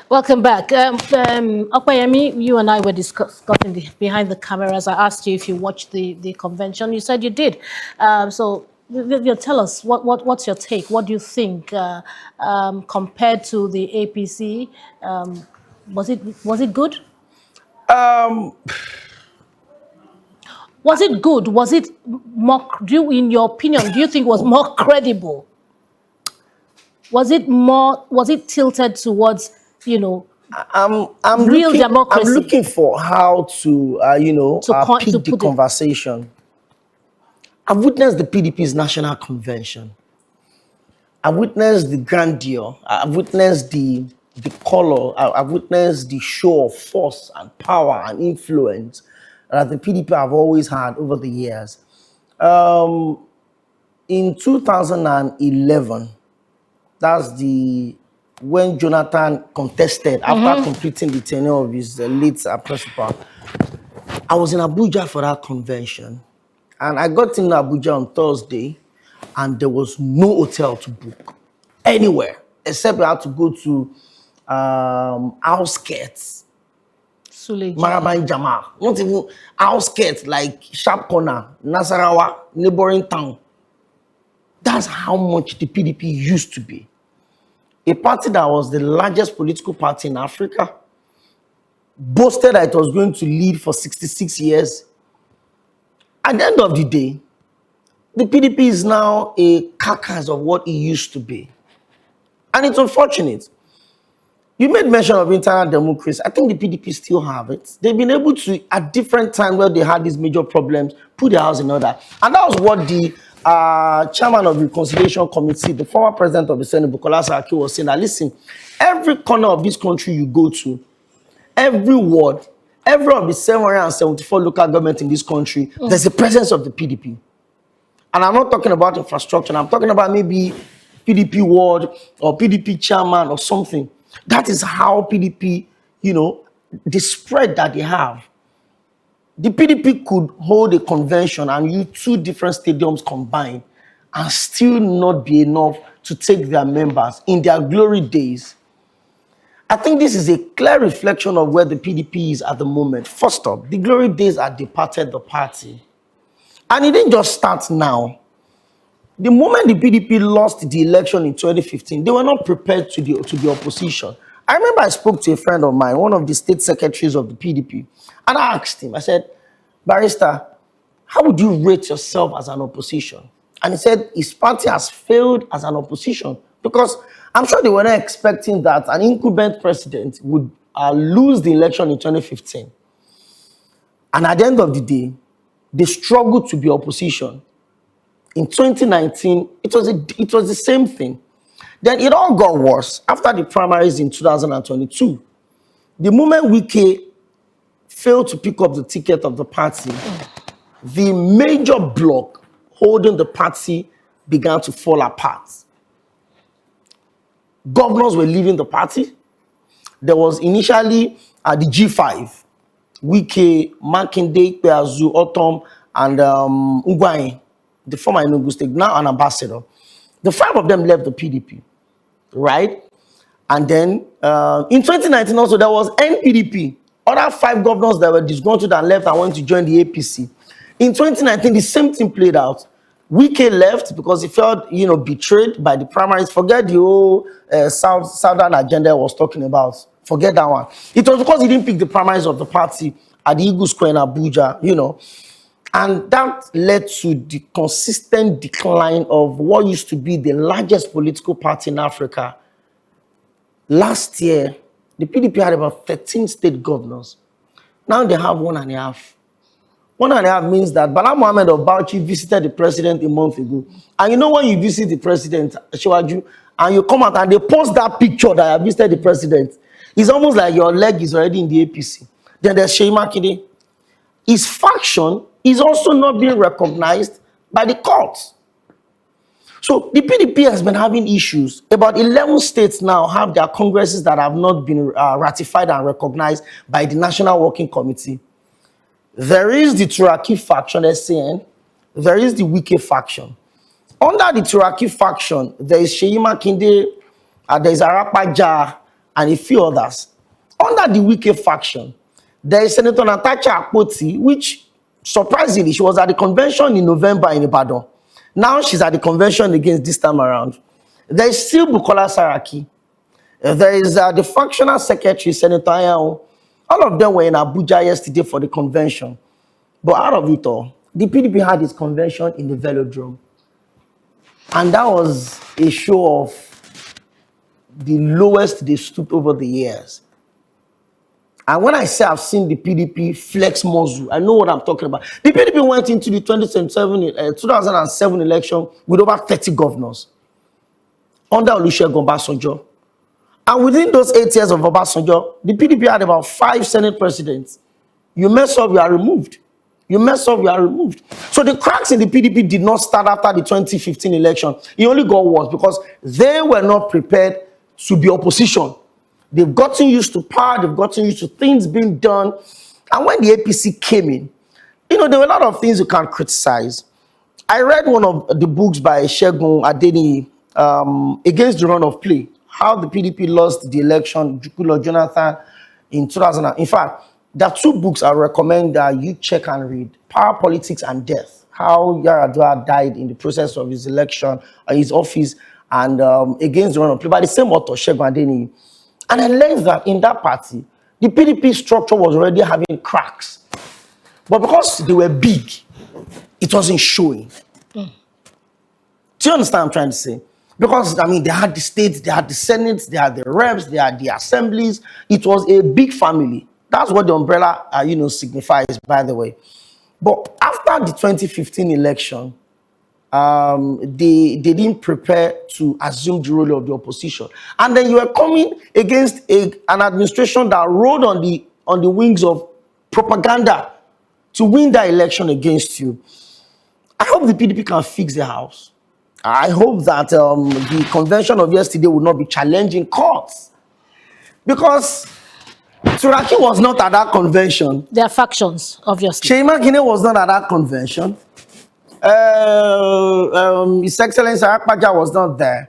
Welcome back. Opeyemi, you and I were discussing behind the cameras. I asked you if you watched the convention. You said you did. So tell us, what's your take? What do you think compared to the APC? Was it good? Was it good? Was it more, in your opinion, do you think it was more credible? Was it tilted towards, I'm real democracy? I'm looking for how to, pick the conversation. I've witnessed the PDP's national convention. I've witnessed the grandeur. I've witnessed the color. I've witnessed the show of force and power and influence that the PDP have always had over the years. In 2011, that's when Jonathan contested after completing the tenure of his late principal. I was in Abuja for that convention, and I got in Abuja on Thursday, and there was no hotel to book anywhere except we had to go to outskirts, Maraba Jama, not even outskirts like Sharp Corner, Nasarawa, neighboring town. That's how much the PDP used to be. A party that was the largest political party in Africa, boasted that it was going to lead for 66 years. At the end of the day, the PDP is now a carcass of what it used to be. And it's unfortunate. You made mention of internal democracy. I think the PDP still have it. They've been able to, at different times where they had these major problems, put their house in order. And that was what the chairman of the Reconciliation Committee, the former president of the Senate, Bukola Saraki, was saying that, listen, every corner of this country you go to, every ward, every of the 774 local governments in this country, there's a presence of the PDP. And I'm not talking about infrastructure. I'm talking about maybe PDP ward or PDP chairman or something. That is how PDP, the spread that they have. The PDP could hold a convention and use 2 different stadiums combined and still not be enough to take their members in their glory days. I think this is a clear reflection of where the PDP is at the moment. First up, the glory days are departed the party. And it didn't just start now. The moment the PDP lost the election in 2015, they were not prepared to the opposition. I remember I spoke to a friend of mine, one of the state secretaries of the PDP, and I asked him, I said, Barrister, how would you rate yourself as an opposition? And he said his party has failed as an opposition because I'm sure they were not expecting that an incumbent president would lose the election in 2015. And at the end of the day, they struggled to be opposition. In 2019, it was the same thing. Then it all got worse after the primaries in 2022. The moment Wike failed to pick up the ticket of the party, the major bloc holding the party began to fall apart. Governors were leaving the party. There was initially the G5, Wike, Makinde, Peazu, Otom, and Ugwai, the former Enugu State, now an ambassador. The 5 of them left the PDP, right? And then in 2019 also, there was NPDP. Other 5 governors that were disgruntled and left and went to join the APC. In 2019, the same thing played out. Wike left because he felt, betrayed by the primaries. Forget the whole Southern agenda I was talking about. Forget that one. It was because he didn't pick the primaries of the party at the Eagle Square in Abuja, And that led to the consistent decline of what used to be the largest political party in Africa. Last year, the PDP had about 13 state governors. Now they have 1.5. 1.5 means that Bala Mohammed of Bauchi visited the president a month ago. And when you visit the president, Shiwaju, and you come out and they post that picture that I visited the president, it's almost like your leg is already in the APC. Then there's Seyi Makinde. His faction is also not being recognized by the courts. So the PDP has been having issues. About 11 states now have their congresses that have not been ratified and recognized by the National Working Committee. There is the Turaki faction, SAN. There is the Wike faction. Under the Turaki faction, there is Seyi Makinde, there is Arapaja, and a few others. Under the Wike faction, there is Senator Natasha Akpoti, which, surprisingly, she was at the convention in November in Ibadan. Now she's at the convention against this time around. There is still Bukola Saraki. There is the factional secretary, Senator Ayao. All of them were in Abuja yesterday for the convention. But out of it all, the PDP had its convention in the Velodrome. And that was a show of the lowest they stooped over the years. And when I say I've seen the PDP flex muscle, I know what I'm talking about. The PDP went into the 2007 election with over 30 governors under Olusegun Obasanjo. And within those 8 years of Obasanjo, the PDP had about 5 Senate presidents. You mess up, you are removed. You mess up, you are removed. So the cracks in the PDP did not start after the 2015 election. It only got worse because they were not prepared to be opposition. They've gotten used to power, they've gotten used to things being done. And when the APC came in, there were a lot of things you can criticize. I read one of the books by Segun Adeniyi, Against the Run of Play, how the PDP lost the election, Jukulo Jonathan, in 2000. In fact, there are 2 books I recommend that you check and read. Power, Politics, and Death. How Yar'Adua died in the process of his election, his office, and Against the Run of Play, by the same author, Segun Adeniyi. And I learned that in that party, the PDP structure was already having cracks. But because they were big, it wasn't showing. Do you understand what I'm trying to say? Because, they had the states, they had the Senate, they had the reps, they had the assemblies. It was a big family. That's what the umbrella, signifies, by the way. But after the 2015 election, they didn't prepare to assume the role of the opposition. And then you are coming against an administration that rode on the wings of propaganda to win that election against you. I hope the PDP can fix the house. I hope that the convention of yesterday will not be challenging courts. Because Turaki was not at that convention. There are factions, obviously. Seyi Makinde was not at that convention. His Excellency Arapaja was not there.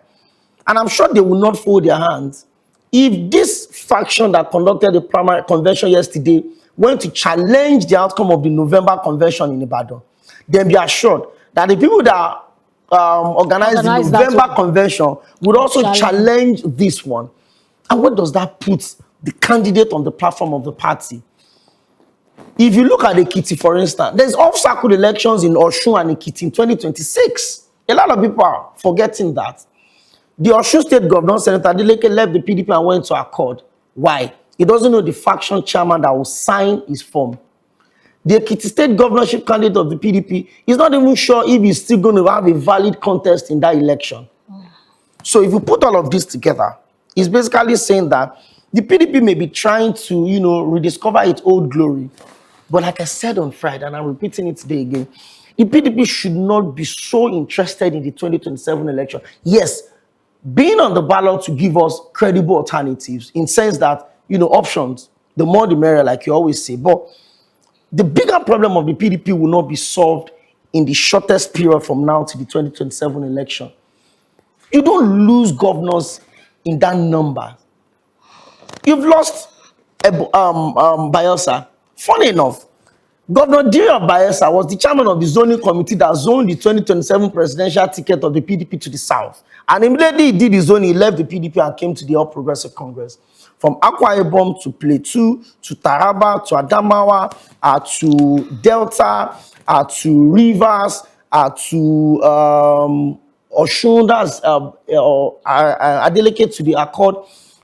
And I'm sure they will not fold their hands. If this faction that conducted the primary convention yesterday went to challenge the outcome of the November convention in Ibadan, then be assured that the people that organized the November convention would also challenge this one. And what does that put the candidate on the platform of the party? If you look at Ekiti, for instance, there's off-cycle elections in Osun and Ekiti in 2026. A lot of people are forgetting that. The Osun State Governor, Senator Adeleke, left the PDP and went to Accord. Why? He doesn't know the faction chairman that will sign his form. The Ekiti State governorship candidate of the PDP is not even sure if he's still going to have a valid contest in that election. So if you put all of this together, it's basically saying that The PDP may be trying to, rediscover its old glory. But like I said on Friday, and I'm repeating it today again, the PDP should not be so interested in the 2027 election. Yes, being on the ballot to give us credible alternatives in sense that, options, the more the merrier, like you always say. But the bigger problem of the PDP will not be solved in the shortest period from now to the 2027 election. You don't lose governors in that number. You've lost Bayelsa. Funny enough, Governor Diri Bayelsa was the chairman of the zoning committee that zoned the 2027 presidential ticket of the PDP to the south. And immediately he did the zoning, he left the PDP and came to the All Progressive Congress. From Akwa Ibom to Plateau, to Taraba, to Adamawa, to Delta, to Rivers, to Osun, that's Adeleke to the Accord,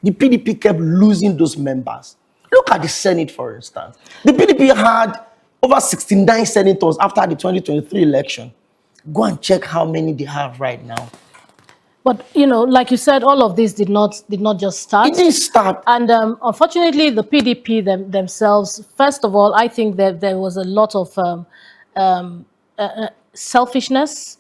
the PDP kept losing those members. Look at the Senate, for instance. The PDP had over 69 senators after the 2023 election. Go and check how many they have right now. But, like you said, all of this did not just start. It didn't start. And unfortunately, the PDP themselves, first of all, I think that there was a lot of selfishness.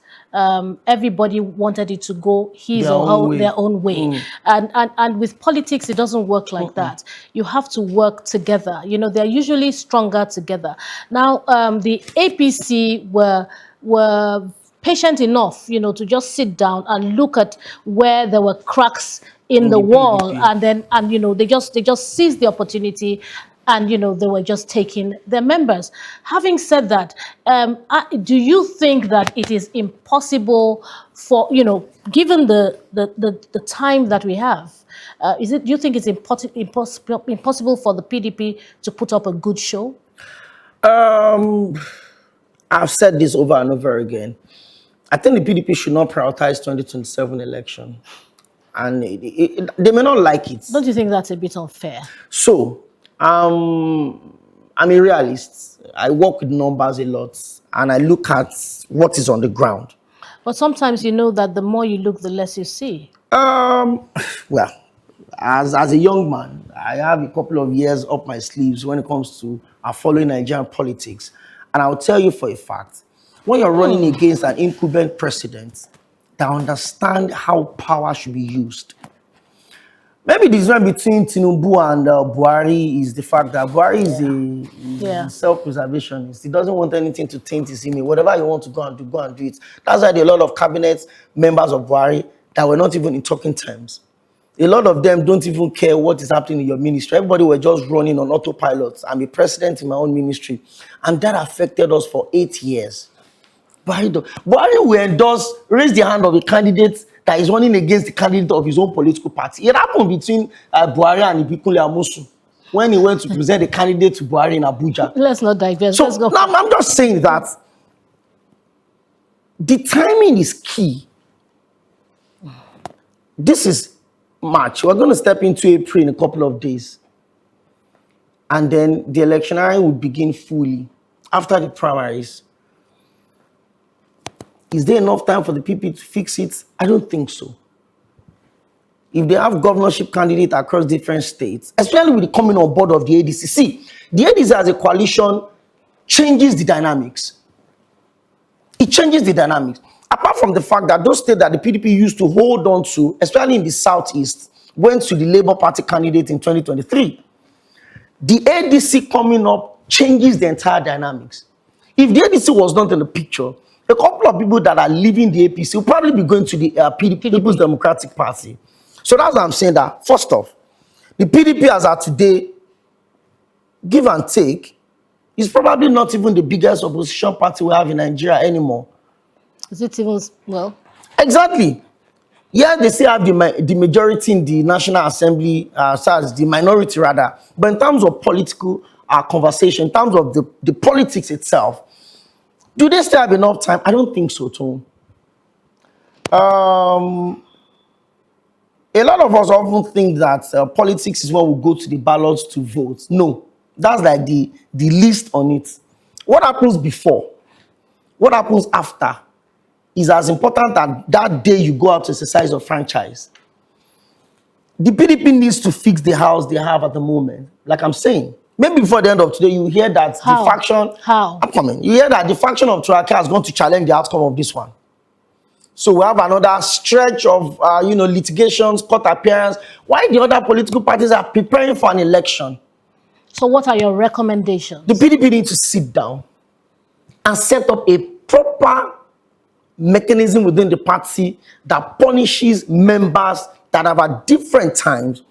Everybody wanted it to go their own way. And with politics, it doesn't work like that. You have to work together. They're usually stronger together. Now, the APC were patient enough, to just sit down and look at where there were cracks in the wall, PDP. and they just seized the opportunity, and they were just taking their members. Having said that, do you think that it is impossible for given the time that we have, do you think it's impossible for the PDP to put up a good show? I've said this over and over again. I think the PDP should not prioritize 2027 election, and they may not like it. Don't you think that's a bit unfair? So, I'm a realist. I work with numbers a lot, and I look at what is on the ground. But sometimes that the more you look, the less you see. Well, as a young man, I have a couple of years up my sleeves when it comes to following Nigerian politics, and I'll tell you for a fact, when you're running against an incumbent president that understands how power should be used. Maybe the difference between Tinubu and Buhari is the fact that Buhari is a self-preservationist. He doesn't want anything to taint his image. Whatever you want to go and do it. That's why there are a lot of cabinet members of Buhari that were not even in talking terms. A lot of them don't even care what is happening in your ministry. Everybody were just running on autopilot. I'm a president in my own ministry. And that affected us for 8 years. Buhari will raise the hand of a candidate that is running against the candidate of his own political party. It happened between Buhari and Ibikunle Amosun when he went to present a candidate to Buhari in Abuja. Let's not divert. So now I'm just saying that the timing is key. This is March. We're going to step into April in a couple of days. And then the electioneering will begin fully after the primaries. Is there enough time for the PP to fix it? I don't think so. If they have governorship candidates across different states, especially with the coming on board of the ADC. See, the ADC as a coalition changes the dynamics. It changes the dynamics. Apart from the fact that those states that the PDP used to hold on to, especially in the Southeast, went to the Labour Party candidate in 2023. The ADC coming up changes the entire dynamics. If the ADC was not in the picture, a couple of people that are leaving the APC will probably be going to the People's Democratic Party. So that's why I'm saying that, first off, the PDP as of today, give and take, is probably not even the biggest opposition party we have in Nigeria anymore. Is it even, well? Exactly. Yeah, they still have the majority in the National Assembly, the minority rather. But in terms of political conversation, in terms of the politics itself, do they still have enough time? I don't think so, Tom. A lot of us often think that politics is when we go to the ballots to vote. No, that's like the list on it. What happens before? What happens after is as important as that day you go out to exercise your franchise. The PDP needs to fix the house they have at the moment. Like I'm saying, maybe before the end of today, you hear that How? the faction. How? I'm coming. You hear that the faction of Turaki has gone to challenge the outcome of this one. So we have another stretch of, litigations, court appearance. Why the other political parties are preparing for an election? So what are your recommendations? The PDP needs to sit down and set up a proper mechanism within the party that punishes members that have at different times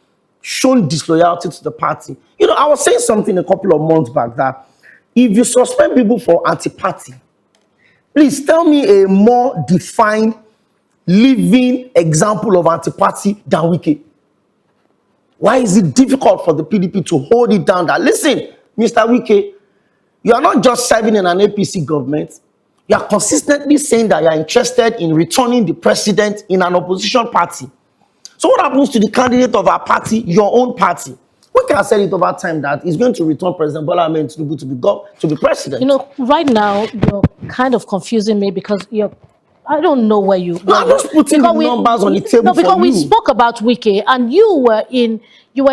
shown disloyalty to the party. I was saying something a couple of months back that if you suspend people for anti-party, please tell me a more defined, living example of anti-party than Wike. Why is it difficult for the PDP to hold it down that, listen, Mr. Wike, you are not just serving in an APC government, you are consistently saying that you are interested in returning the president in an opposition party. So what happens to the candidate of our party, your own party? We can said it over time that he's going to return President Bola Ahmed Tinubu to be president. Right now you're kind of confusing me because I don't know where you. I'm just putting the numbers on the table. No, because for we you. spoke about Wike, and you were in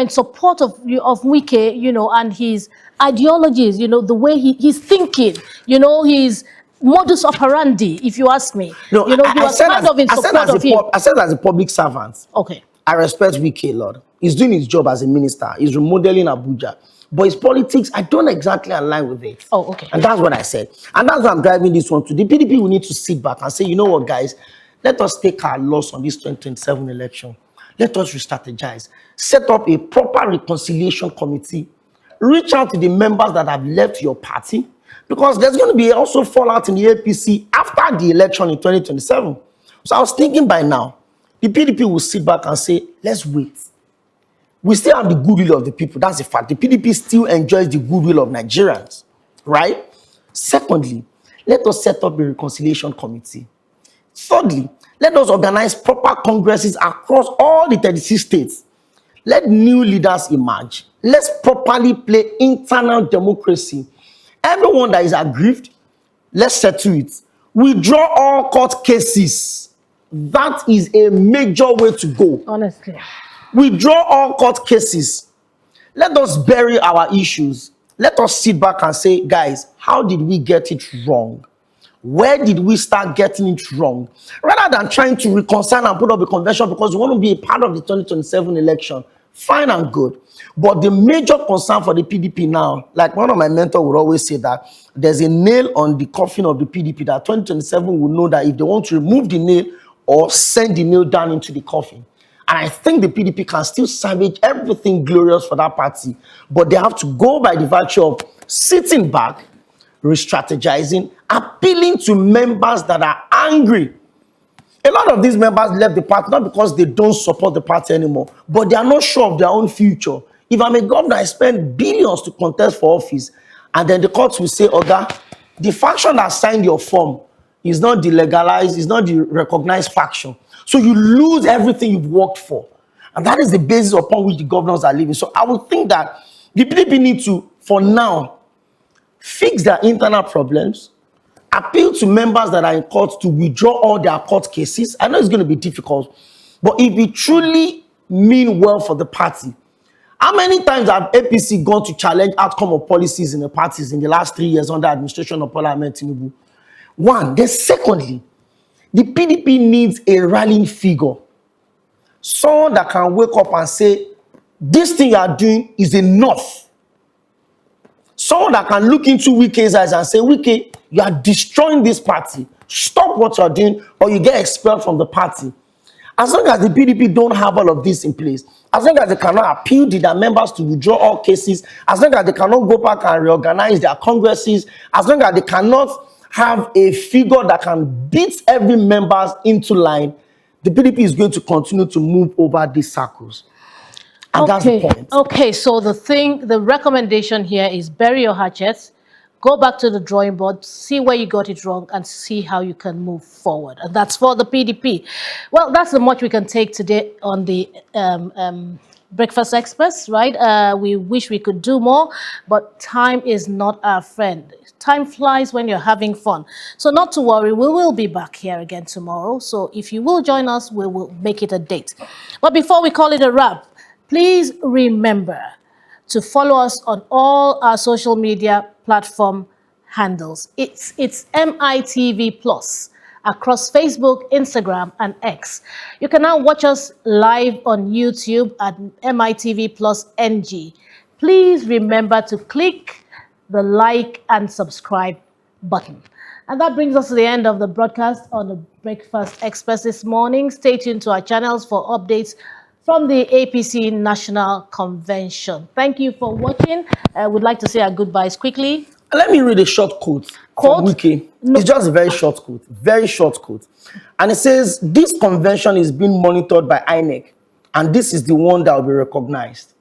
support of Wike, and his ideologies, the way he's thinking, his modus operandi. If you ask me, No, you are kind of in support of him. I said as a public servant. Okay. I respect Wike, Lord. He's doing his job as a minister. He's remodeling Abuja. But his politics, I don't exactly align with it. Oh, okay. And that's what I said. And that's why I'm driving this one to. The PDP will need to sit back and say, you know what, guys? Let us take our loss on this 2027 election. Let us re-strategize. Set up a proper reconciliation committee. Reach out to the members that have left your party. Because there's going to be also fallout in the APC after the election in 2027. So I was thinking by now, the PDP will sit back and say, let's wait. We still have the goodwill of the people. That's a fact. The PDP still enjoys the goodwill of Nigerians, right? Secondly, let us set up a reconciliation committee. Thirdly, let us organize proper congresses across all the 36 states. Let new leaders emerge. Let's properly play internal democracy. Everyone that is aggrieved, let's settle it. Withdraw all court cases. That is a major way to go. Honestly. Withdraw all court cases. Let us bury our issues. Let us sit back and say, guys, how did we get it wrong? Where did we start getting it wrong? Rather than trying to reconcile and put up a convention because we want to be a part of the 2027 election, fine and good. But the major concern for the PDP now, like one of my mentors would always say that there's a nail on the coffin of the PDP that 2027 will know that if they want to remove the nail or send the nail down into the coffin. And I think the PDP can still salvage everything glorious for that party. But they have to go by the virtue of sitting back, re-strategizing, appealing to members that are angry. A lot of these members left the party not because they don't support the party anymore, but they are not sure of their own future. If I'm a governor, I spend billions to contest for office, and then the courts will say, Oga, the faction that signed your form is not the legalized, is not the recognized faction. So you lose everything you've worked for. And that is the basis upon which the governors are living. So I would think that the PDP need to, for now, fix their internal problems, appeal to members that are in court to withdraw all their court cases. I know it's going to be difficult, but if it truly mean well for the party, how many times have APC gone to challenge outcome of policies in the parties in the last 3 years under administration of Bola Ahmed Tinubu? One. Then secondly, the PDP needs a rallying figure. Someone that can wake up and say, this thing you are doing is enough. Someone that can look into Wike's eyes and say, Wike, you are destroying this party. Stop what you are doing or you get expelled from the party. As long as the PDP don't have all of this in place, as long as they cannot appeal to their members to withdraw all cases, as long as they cannot go back and reorganize their congresses, as long as they cannot have a figure that can beat every member into line, the PDP is going to continue to move over these circles. And that's the point. Okay, so the recommendation here is bury your hatchets, go back to the drawing board, see where you got it wrong, and see how you can move forward. And that's for the PDP. Well, that's the much we can take today on the Breakfast Express, right? We wish we could do more, but time is not our friend. Time flies when you're having fun. So not to worry, we will be back here again tomorrow. So if you will join us, we will make it a date. But before we call it a wrap, please remember to follow us on all our social media platform handles. It's MITV Plus across Facebook, Instagram, and X. You can now watch us live on YouTube at MITV Plus NG. Please remember to click the like and subscribe button. And that brings us to the end of the broadcast on the Breakfast Express this morning. Stay tuned to our channels for updates from the APC National Convention. Thank you for watching. We'd like to say our goodbyes quickly. Let me read a short quote from Wiki. No. It's just a very short quote, And it says, this convention is being monitored by INEC, and this is the one that will be recognized.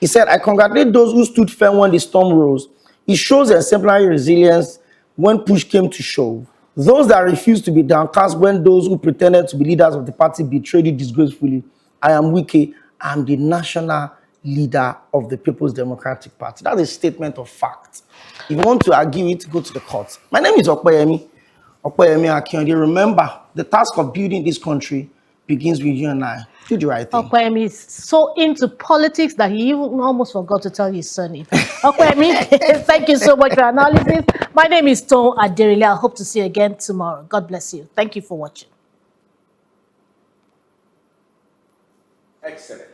He said, I congratulate those who stood firm when the storm rose. It shows exemplary resilience when push came to shove. Those that refused to be downcast when those who pretended to be leaders of the party betrayed it disgracefully. I am Wiki. I am the national leader of the People's Democratic Party. That's a statement of fact. If you want to argue it, go to the courts. My name is Opeyemi Akinode. Remember, the task of building this country begins with you and I. Do the right thing. Opeyemi is so into politics that he even almost forgot to tell his surname. Opeyemi, thank you so much for your analysis. My name is Tom Aderile. I hope to see you again tomorrow. God bless you. Thank you for watching. Excellent.